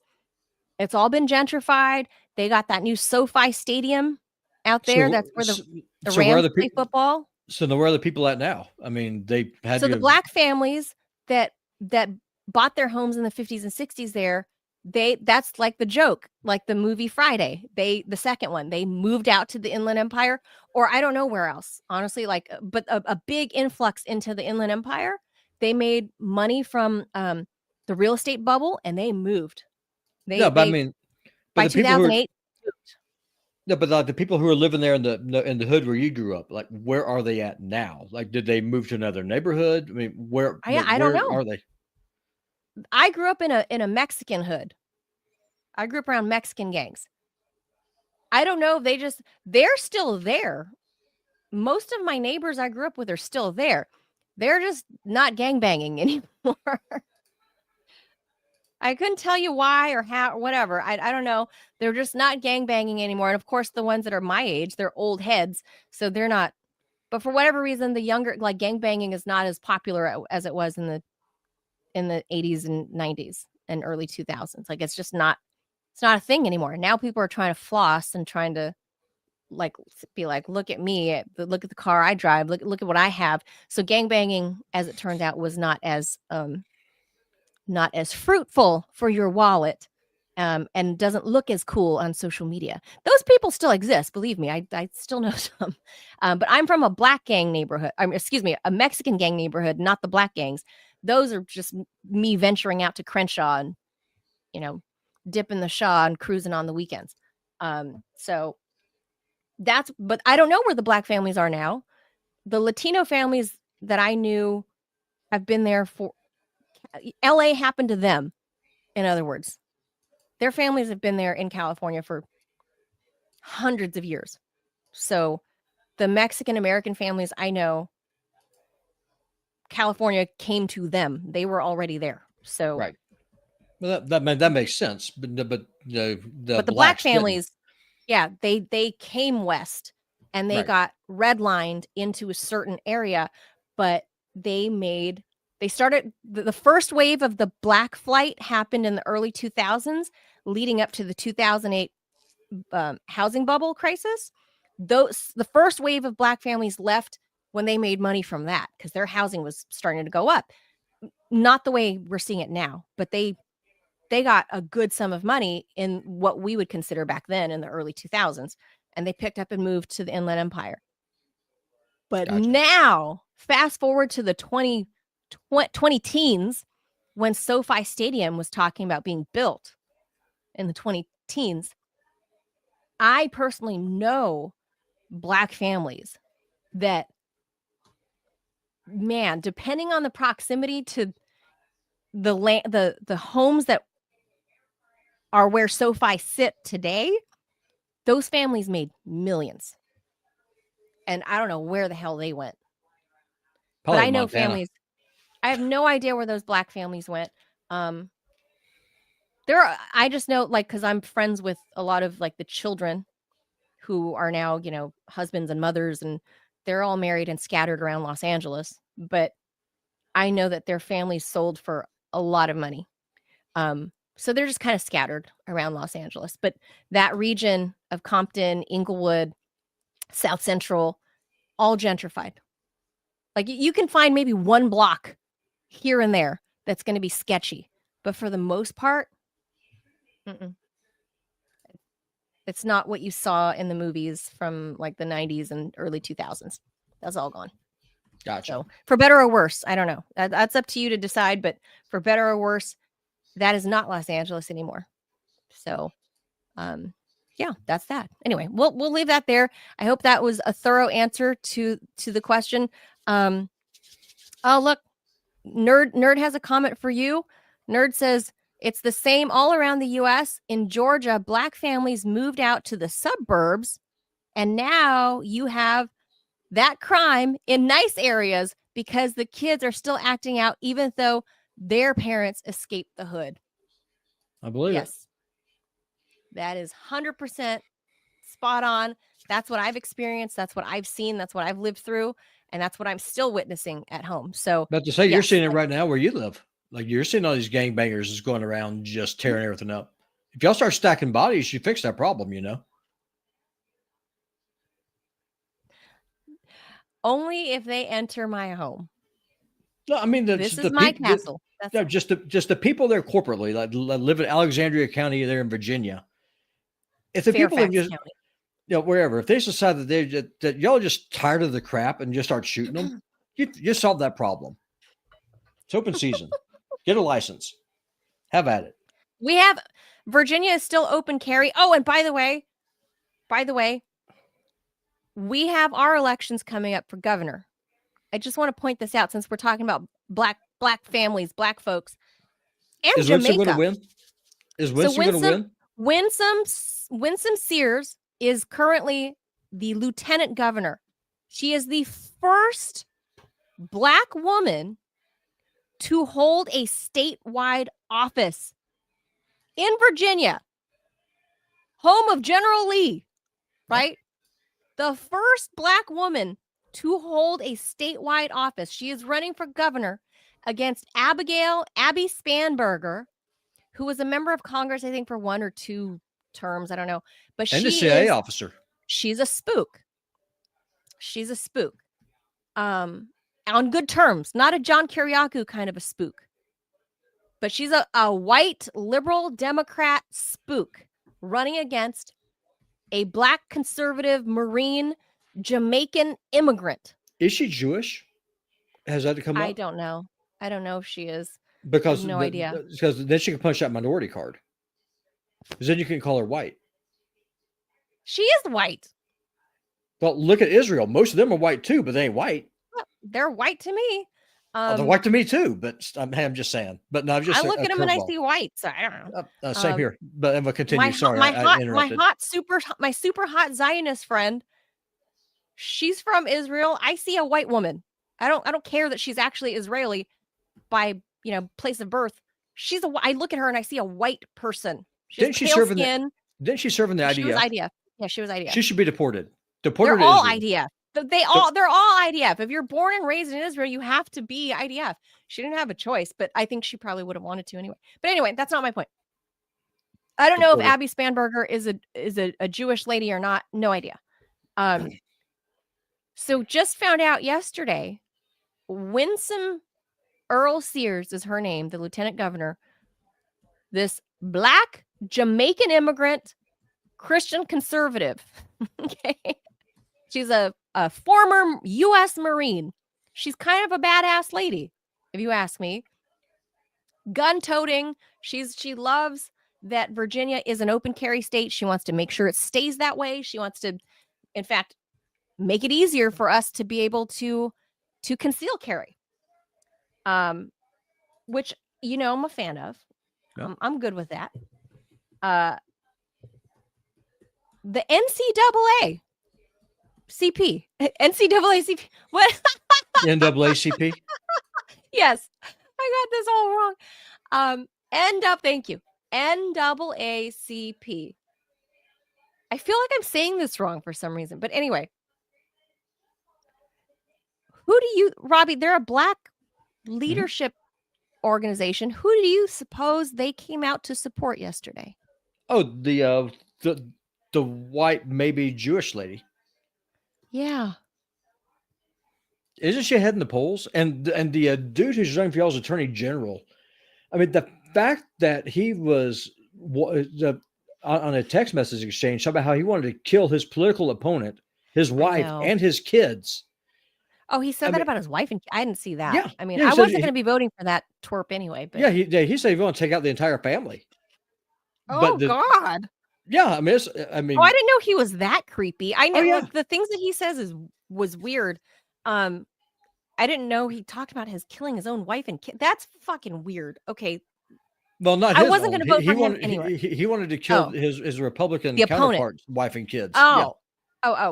[SPEAKER 1] all been gentrified. They got that new SoFi Stadium out there. That's where the Rams play football.
[SPEAKER 2] So where are the people at now? I mean, they had
[SPEAKER 1] the Black families that bought their homes in the 50s and 60s there, that's like the joke, like the movie Friday. The second one, they moved out to the Inland Empire, or I don't know where else, honestly, but a big influx into the Inland Empire. They made money from the real estate bubble, and they moved.
[SPEAKER 2] But I mean,
[SPEAKER 1] by 2008.
[SPEAKER 2] But like the people who are living there in the hood where you grew up, like where are they at now? Like, did they move to another neighborhood? I mean, where
[SPEAKER 1] don't know.
[SPEAKER 2] Are they?
[SPEAKER 1] I grew up in a Mexican hood. I grew up around Mexican gangs. I don't know if they're still there. Most of my neighbors I grew up with are still there. They're just not gangbanging anymore. I couldn't tell you why or how or whatever. I don't know. They're just not gangbanging anymore. And of course, the ones that are my age, they're old heads. So they're not. But for whatever reason, the younger, like gangbanging is not as popular as it was in the 80s and 90s and early 2000s. Like it's not a thing anymore. Now people are trying to floss and trying to like be like, look at me, look at the car I drive, look at what I have. So gangbanging, as it turned out, was not as fruitful for your wallet, and doesn't look as cool on social media. Those people still exist, believe me. I still know some, but I'm from a black gang neighborhood. A Mexican gang neighborhood, not the black gangs. Those are just me venturing out to Crenshaw and dipping the Shaw and cruising on the weekends. But I don't know where the black families are now. The Latino families that I knew have been there for LA happened to them. In other words, their families have been there in California for hundreds of years. So the Mexican American families I know, California came to them. They were already there. So
[SPEAKER 2] right. Well, that makes sense. But the
[SPEAKER 1] black families, yeah, they came west and they got redlined into a certain area, but they started the first wave of the black flight happened in the early 2000s, leading up to the 2008 housing bubble crisis. The first wave of black families left when they made money from that because their housing was starting to go up. Not the way we're seeing it now, but they got a good sum of money in what we would consider back then in the early 2000s, and they picked up and moved to the Inland Empire. But now, fast forward to the 20 teens, when SoFi Stadium was talking about being built in the 20 teens, I personally know black families that, man, depending on the proximity to the land, the homes that are where SoFi sit today, those families made millions. And I don't know where the hell they went. Probably but I know Montana. Families. I have no idea where those black families went. I just know, like, because I'm friends with a lot of like the children who are now, husbands and mothers, and they're all married and scattered around Los Angeles. But I know that their families sold for a lot of money. So they're just kind of scattered around Los Angeles. But that region of Compton, Inglewood, South Central, all gentrified. Like you can find maybe one block here and there that's going to be sketchy. But for the most part, it's not what you saw in the movies from like the 90s and early 2000s. That's all gone.
[SPEAKER 2] Gotcha.
[SPEAKER 1] So for better or worse, I don't know. That's up to you to decide. But for better or worse, that is not Los Angeles anymore. So, yeah, that's that. Anyway, we'll leave that there. I hope that was a thorough answer to the question. Oh, look, Nerd has a comment for you. Nerd says, it's the same all around the U.S. In Georgia, black families moved out to the suburbs, and now you have that crime in nice areas because the kids are still acting out even though their parents escaped the hood.
[SPEAKER 2] I believe it.
[SPEAKER 1] That is 100% spot on. That's what I've experienced. That's what I've seen. That's what I've lived through. And that's what I'm still witnessing at home. So,
[SPEAKER 2] but to say you're seeing it right now where you live, like you're seeing all these gangbangers just going around just tearing everything up. If y'all start stacking bodies, you fix that problem,
[SPEAKER 1] Only if they enter my home.
[SPEAKER 2] No, I mean,
[SPEAKER 1] this is my castle.
[SPEAKER 2] Just the people there corporately, like live in Alexandria County there in Virginia. If the people live just, wherever, if they decide that y'all are just tired of the crap and just start shooting them, you solve that problem. It's open season. Get a license. Have at it.
[SPEAKER 1] We have Virginia is still open carry. Oh, and by the way, we have our elections coming up for governor. I just want to point this out since we're talking about black families, black folks, and
[SPEAKER 2] is
[SPEAKER 1] Jamaica.
[SPEAKER 2] Winsome going to win? Is Winsome going to win?
[SPEAKER 1] Winsome Sears is currently the lieutenant governor. She is the first black woman to hold a statewide office in Virginia, home of General Lee, right? The first black woman to hold a statewide office. She is running for governor against Abby Spanberger, who was a member of Congress, I think, for 1 or 2 terms. I don't know. But
[SPEAKER 2] and the CIA officer.
[SPEAKER 1] She's a spook. She's a spook. On good terms, not a John Kiriakou kind of a spook. But she's a white liberal Democrat spook running against a black conservative Marine Jamaican immigrant.
[SPEAKER 2] Is she Jewish? Has that come up?
[SPEAKER 1] I don't know. I don't know if she is.
[SPEAKER 2] Because
[SPEAKER 1] no idea.
[SPEAKER 2] Because then she can punch that minority card. Because then you can call her white.
[SPEAKER 1] She is white.
[SPEAKER 2] Well, look at Israel. Most of them are white too, but they ain't white.
[SPEAKER 1] Well, they're white to me.
[SPEAKER 2] They're white to me too, but I'm just saying. But no, I'm just.
[SPEAKER 1] I look at them and I see white, so I don't know.
[SPEAKER 2] Same here. But I'm gonna continue. Sorry,
[SPEAKER 1] I interrupted. My super hot Zionist friend. She's from Israel. I see a white woman. I don't care that she's actually Israeli by place of birth. I look at her and I see a white person.
[SPEAKER 2] Didn't she serve in the IDF?
[SPEAKER 1] She was IDF. Yeah, she was IDF.
[SPEAKER 2] She should be deported.
[SPEAKER 1] They're all IDF. They're all IDF. If you're born and raised in Israel, you have to be IDF. She didn't have a choice, but I think she probably would have wanted to anyway. But anyway, that's not my point. I don't know if Abby Spanberger is a Jewish lady or not. No idea. So just found out yesterday, Winsome Earl Sears is her name, the lieutenant governor. This black Jamaican immigrant, Christian conservative. Okay. She's a former U.S. Marine. She's kind of a badass lady, if you ask me. Gun-toting. She loves that Virginia is an open carry state. She wants to make sure it stays that way. She wants to, in fact, make it easier for us to be able to conceal carry. Which, I'm a fan of. Yeah. I'm good with that. The NCAA CP. What?
[SPEAKER 2] NAACP?
[SPEAKER 1] Yes. I got this all wrong. Thank you. NAACP. I feel like I'm saying this wrong for some reason. But anyway. Robby, they're a black leadership organization. Who do you suppose they came out to support yesterday?
[SPEAKER 2] Oh, the white, maybe Jewish lady.
[SPEAKER 1] Yeah.
[SPEAKER 2] Isn't she ahead in the polls? And the dude who's running for y'all's attorney general. I mean, the fact that he was on a text message exchange about how he wanted to kill his political opponent, his wife, and his kids.
[SPEAKER 1] Oh, he said that about his wife, and I didn't see that.
[SPEAKER 2] Yeah,
[SPEAKER 1] I mean, I wasn't going to be voting for that twerp anyway. But
[SPEAKER 2] he said he wanted to take out the entire family.
[SPEAKER 1] Oh, God.
[SPEAKER 2] Yeah, I mean,
[SPEAKER 1] I didn't know he was that creepy. I know the things that he says was weird. I didn't know he talked about killing his own wife and kid. That's fucking weird. Okay.
[SPEAKER 2] Well, not
[SPEAKER 1] I wasn't going to vote for him anyway.
[SPEAKER 2] He wanted to kill his Republican counterpart's wife and kids.
[SPEAKER 1] Oh,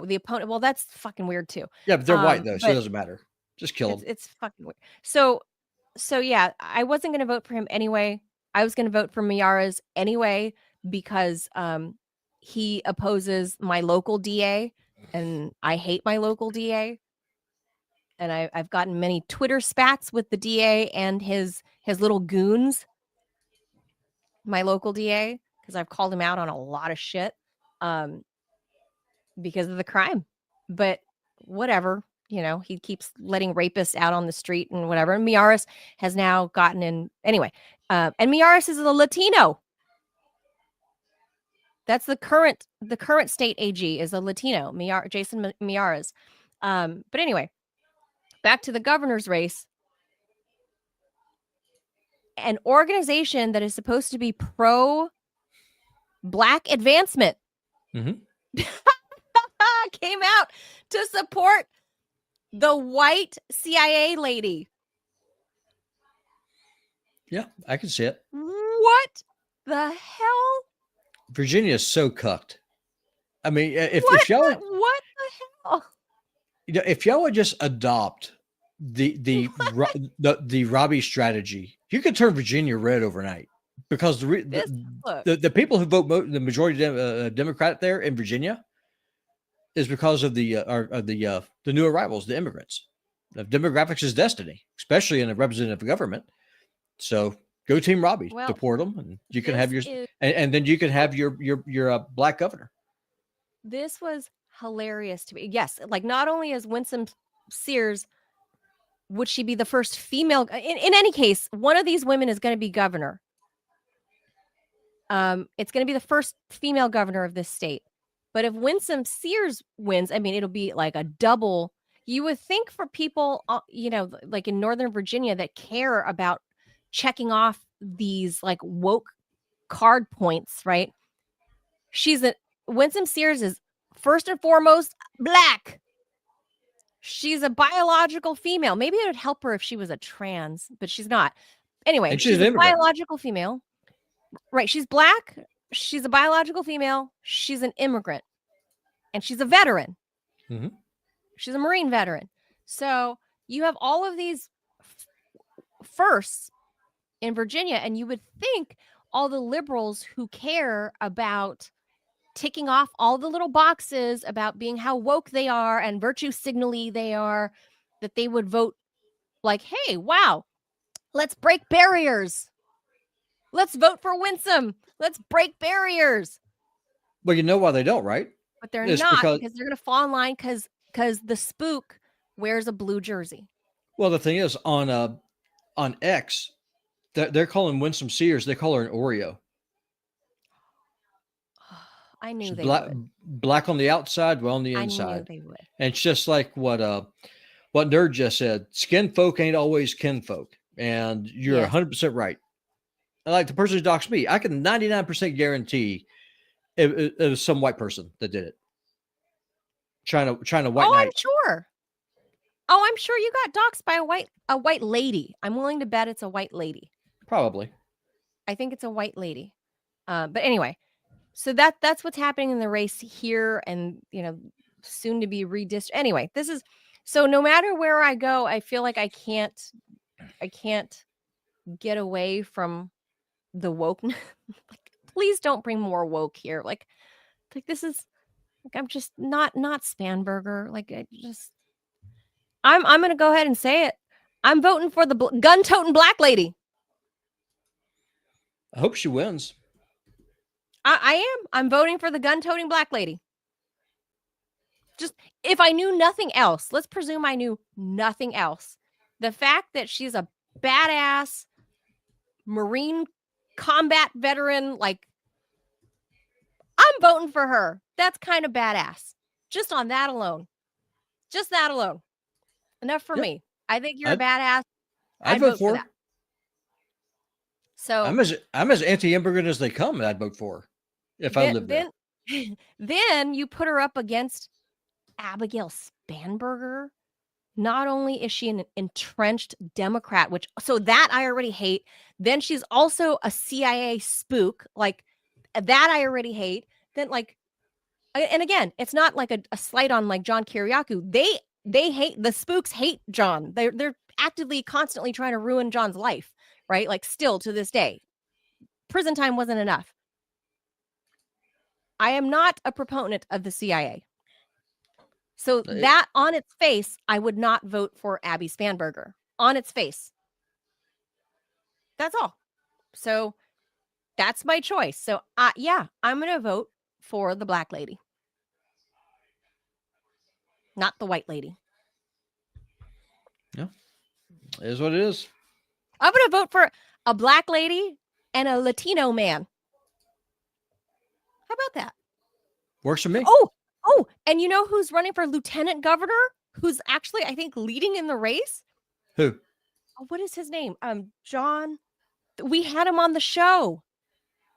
[SPEAKER 1] the opponent. Well, that's fucking weird too.
[SPEAKER 2] Yeah, but they're white though, so it doesn't matter. Just kill them.
[SPEAKER 1] It's fucking weird. So yeah, I wasn't going to vote for him anyway. I was going to vote for Miyares anyway because he opposes my local DA, and I hate my local DA. And I've gotten many Twitter spats with the DA and his little goons. My local DA, because I've called him out on a lot of shit because of the crime. But whatever, he keeps letting rapists out on the street and whatever. And Miyares has now gotten in anyway. And Miyares is a Latino. That's the current state AG is a Latino, Jason Miyares. But anyway, back to the governor's race. An organization that is supposed to be pro Black Advancement
[SPEAKER 2] Mm-hmm.
[SPEAKER 1] came out to support the white CIA lady.
[SPEAKER 2] Yeah, I can see it.
[SPEAKER 1] What the hell?
[SPEAKER 2] Virginia is so cucked. I mean, if y'all
[SPEAKER 1] what the hell?
[SPEAKER 2] if y'all would just adopt the Robby strategy, you could turn Virginia red overnight, because the people who vote the majority Democrat there in Virginia is because of the new arrivals, the immigrants. The demographics is destiny, especially in a representative government. So go Team Robby, deport them, and you can have and then you can have your black governor.
[SPEAKER 1] This was hilarious to me. Yes, like not only is Winsome Sears, would she be the first female? In any case, one of these women is going to be governor. It's going to be the first female governor of this state. But if Winsome Sears wins, I mean, it'll be like a double. You would think for people, like in Northern Virginia that care about checking off these like woke card points, right? Winsome Sears is first and foremost Black. She's a biological female. Maybe it would help her if she was a trans, but she's not. Anyway, she's a biological female. Right. She's Black. She's a biological female. She's an immigrant. And she's a veteran.
[SPEAKER 2] Mm-hmm.
[SPEAKER 1] She's a Marine veteran. So you have all of these firsts in Virginia, and you would think all the liberals who care about ticking off all the little boxes about being how woke they are and virtue signally they are, that they would vote like, hey, wow, let's break barriers. Let's vote for Winsome. Let's break barriers.
[SPEAKER 2] Well, you know why they don't, right?
[SPEAKER 1] But they're not, because they're going to fall in line because the spook wears a blue jersey.
[SPEAKER 2] Well, the thing is, on X, they're calling Winsome Sears, they call her an Oreo.
[SPEAKER 1] I knew they
[SPEAKER 2] would. Black on the outside, well on the inside.
[SPEAKER 1] I knew they would.
[SPEAKER 2] And it's just like what Nerd just said. Skin folk ain't always kin folk. And you're 100% right. Like the person who doxed me, I can 99% guarantee it was some white person that did it. Trying to white knight.
[SPEAKER 1] I'm sure you got doxed by a white lady. I'm willing to bet it's a white lady.
[SPEAKER 2] Probably.
[SPEAKER 1] I think it's a white lady. But anyway, so that's what's happening in the race here, and soon to be redistricted. Anyway, so no matter where I go, I feel like I can't get away from the woke. Like, please don't bring more woke here. Like this is like, I'm just not Spanberger. Like I'm going to go ahead and say it. I'm voting for the gun-toting black lady.
[SPEAKER 2] I hope she wins.
[SPEAKER 1] I am. I'm voting for the gun-toting black lady. Just, if I knew nothing else, let's presume I knew nothing else. The fact that she's a badass Marine combat veteran, like, I'm voting for her. That's kind of badass. Just on that alone. Just that alone. Enough for me. I think you're a badass. I'd vote for that. So
[SPEAKER 2] I'm as anti-immigrant as they come, and I'd vote for her if I lived there.
[SPEAKER 1] Then you put her up against Abigail Spanberger. Not only is she an entrenched Democrat, so that I already hate. Then she's also a CIA spook. Like, that I already hate. Then, like, and again, it's not like a slight on like John Kiriakou. They hate, the spooks hate John. They're actively, constantly trying to ruin John's life, right? Like, still to this day, prison time wasn't enough. I am not a proponent of the CIA. So that on its face, I would not vote for Abby Spanberger. On its face. That's all. So that's my choice. So I'm going to vote for the black lady. Not the white lady.
[SPEAKER 2] Yeah. It is what it is.
[SPEAKER 1] I'm going to vote for a black lady and a Latino man. How about that?
[SPEAKER 2] Works for me.
[SPEAKER 1] Oh, and you know who's running for lieutenant governor? Who's actually, I think, leading in the race?
[SPEAKER 2] Who?
[SPEAKER 1] Oh, what is his name? John. We had him on the show.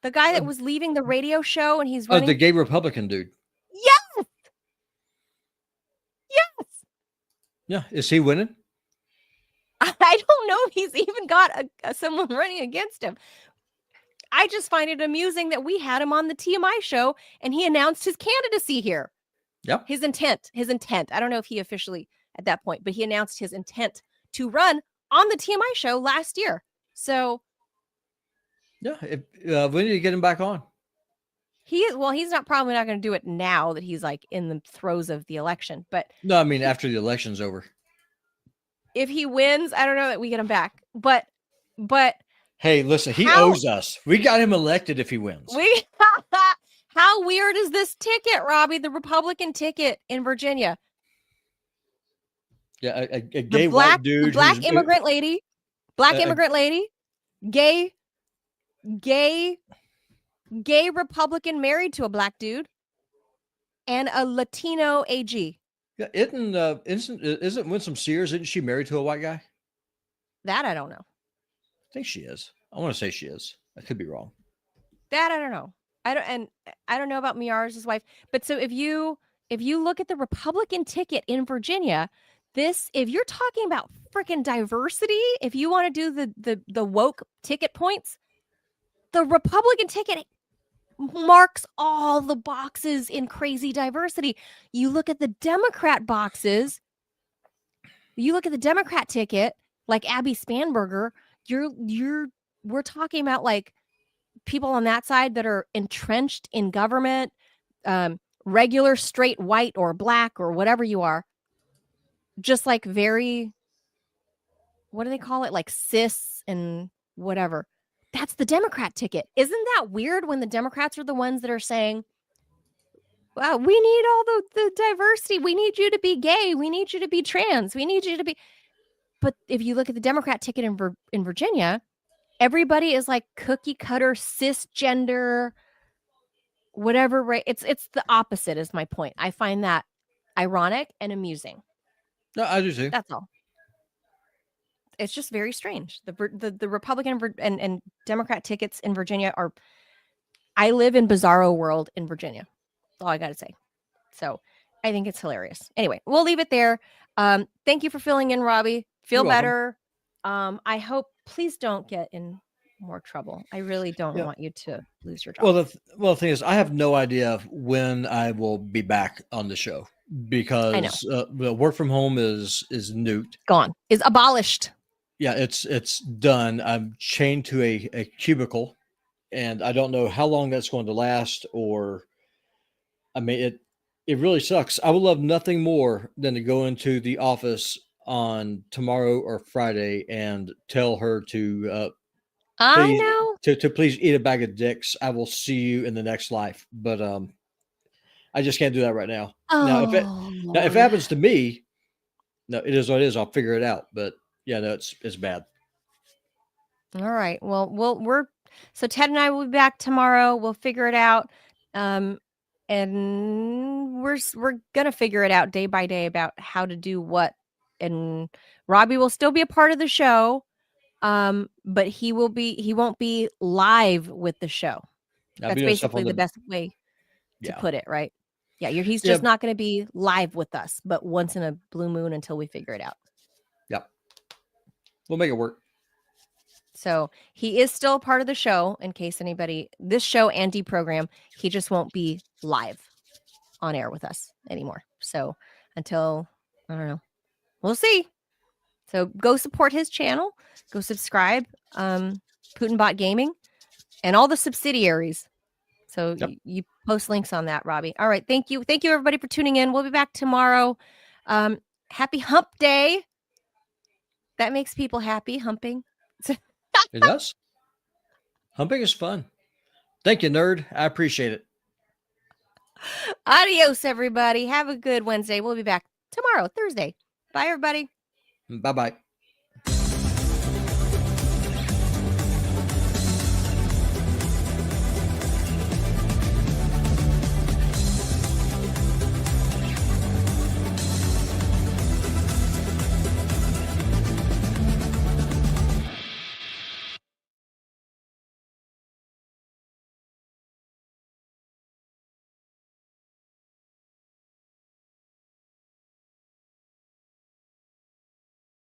[SPEAKER 1] The guy that was leaving the radio show and he's running.
[SPEAKER 2] Oh, the gay Republican dude.
[SPEAKER 1] Yes. Yes.
[SPEAKER 2] Yeah. Is he winning?
[SPEAKER 1] I don't know if he's even got someone running against him. I just find it amusing that we had him on the TMI show and he announced his candidacy here.
[SPEAKER 2] Yep.
[SPEAKER 1] His intent. I don't know if he officially at that point, but he announced his intent to run on the TMI show last year. So
[SPEAKER 2] yeah, we need to get him back on.
[SPEAKER 1] He's probably not going to do it now that he's like in the throes of the election, but
[SPEAKER 2] no, I mean after the election's over.
[SPEAKER 1] If he wins, I don't know that we get him back, but
[SPEAKER 2] hey, listen, he owes us. We got him elected if he wins.
[SPEAKER 1] How weird is this ticket, Robby? The Republican ticket in Virginia.
[SPEAKER 2] Yeah, a gay white dude,
[SPEAKER 1] black immigrant lady, gay Republican married to a black dude, and a Latino AG.
[SPEAKER 2] Yeah, isn't Winsome Sears? Isn't she married to a white guy?
[SPEAKER 1] That I don't know.
[SPEAKER 2] I think she is. I want to say she is. I could be wrong.
[SPEAKER 1] That I don't know. I don't know about Miar's wife. But so if you look at the Republican ticket in Virginia, if you're talking about freaking diversity, if you want to do the woke ticket points, the Republican ticket marks all the boxes in crazy diversity. You look at the Democrat boxes, you look at the Democrat ticket, like Abby Spanberger, we're talking about like people on that side that are entrenched in government, regular straight white or black or whatever you are, just like very, what do they call it? Like cis and whatever. That's the Democrat ticket. Isn't that weird when the Democrats are the ones that are saying, wow, we need all the diversity. We need you to be gay. We need you to be trans. We need you to be. But if you look at the Democrat ticket in Virginia, everybody is like cookie cutter, cisgender, whatever. Right? It's the opposite is my point. I find that ironic and amusing.
[SPEAKER 2] No, I do too.
[SPEAKER 1] That's all. It's just very strange. The Republican and Democrat tickets in Virginia are. I live in bizarro world in Virginia. That's all I got to say. So I think it's hilarious. Anyway, we'll leave it there. Thank you for filling in, Robby. Feel better. I hope. Please don't get in more trouble. I really don't want you to lose your job.
[SPEAKER 2] Well, the thing is, I have no idea when I will be back on the show because work from home is nuked.
[SPEAKER 1] Gone. Is abolished.
[SPEAKER 2] Yeah, it's done. I'm chained to a cubicle, and I don't know how long that's going to last. Or, I mean, it really sucks. I would love nothing more than to go into the office on tomorrow or Friday and tell her to please eat a bag of dicks. I will see you in the next life. But I just can't do that right now. Now, if it happens to me, no, it is what it is. I'll figure it out. But yeah, no, it's bad.
[SPEAKER 1] All right. Well, so Ted and I will be back tomorrow. We'll figure it out. And we're gonna figure it out day by day about how to do what. And Robby will still be a part of the show, but he won't be live with the show. That's basically the best way to put it, right? Yeah, he's just not going to be live with us, but once in a blue moon until we figure it out.
[SPEAKER 2] Yep, we'll make it work.
[SPEAKER 1] So he is still a part of the show. In case this show and deprogram, he just won't be live on air with us anymore. So until I don't know. We'll see. So go support his channel. Go subscribe. Putinbot Gaming and all the subsidiaries. So you post links on that, Robby. All right. Thank you. Thank you, everybody, for tuning in. We'll be back tomorrow. Happy Hump Day. That makes people happy, humping.
[SPEAKER 2] It does. Humping is fun. Thank you, nerd. I appreciate it.
[SPEAKER 1] Adios, everybody. Have a good Wednesday. We'll be back tomorrow, Thursday. Bye, everybody.
[SPEAKER 2] Bye-bye.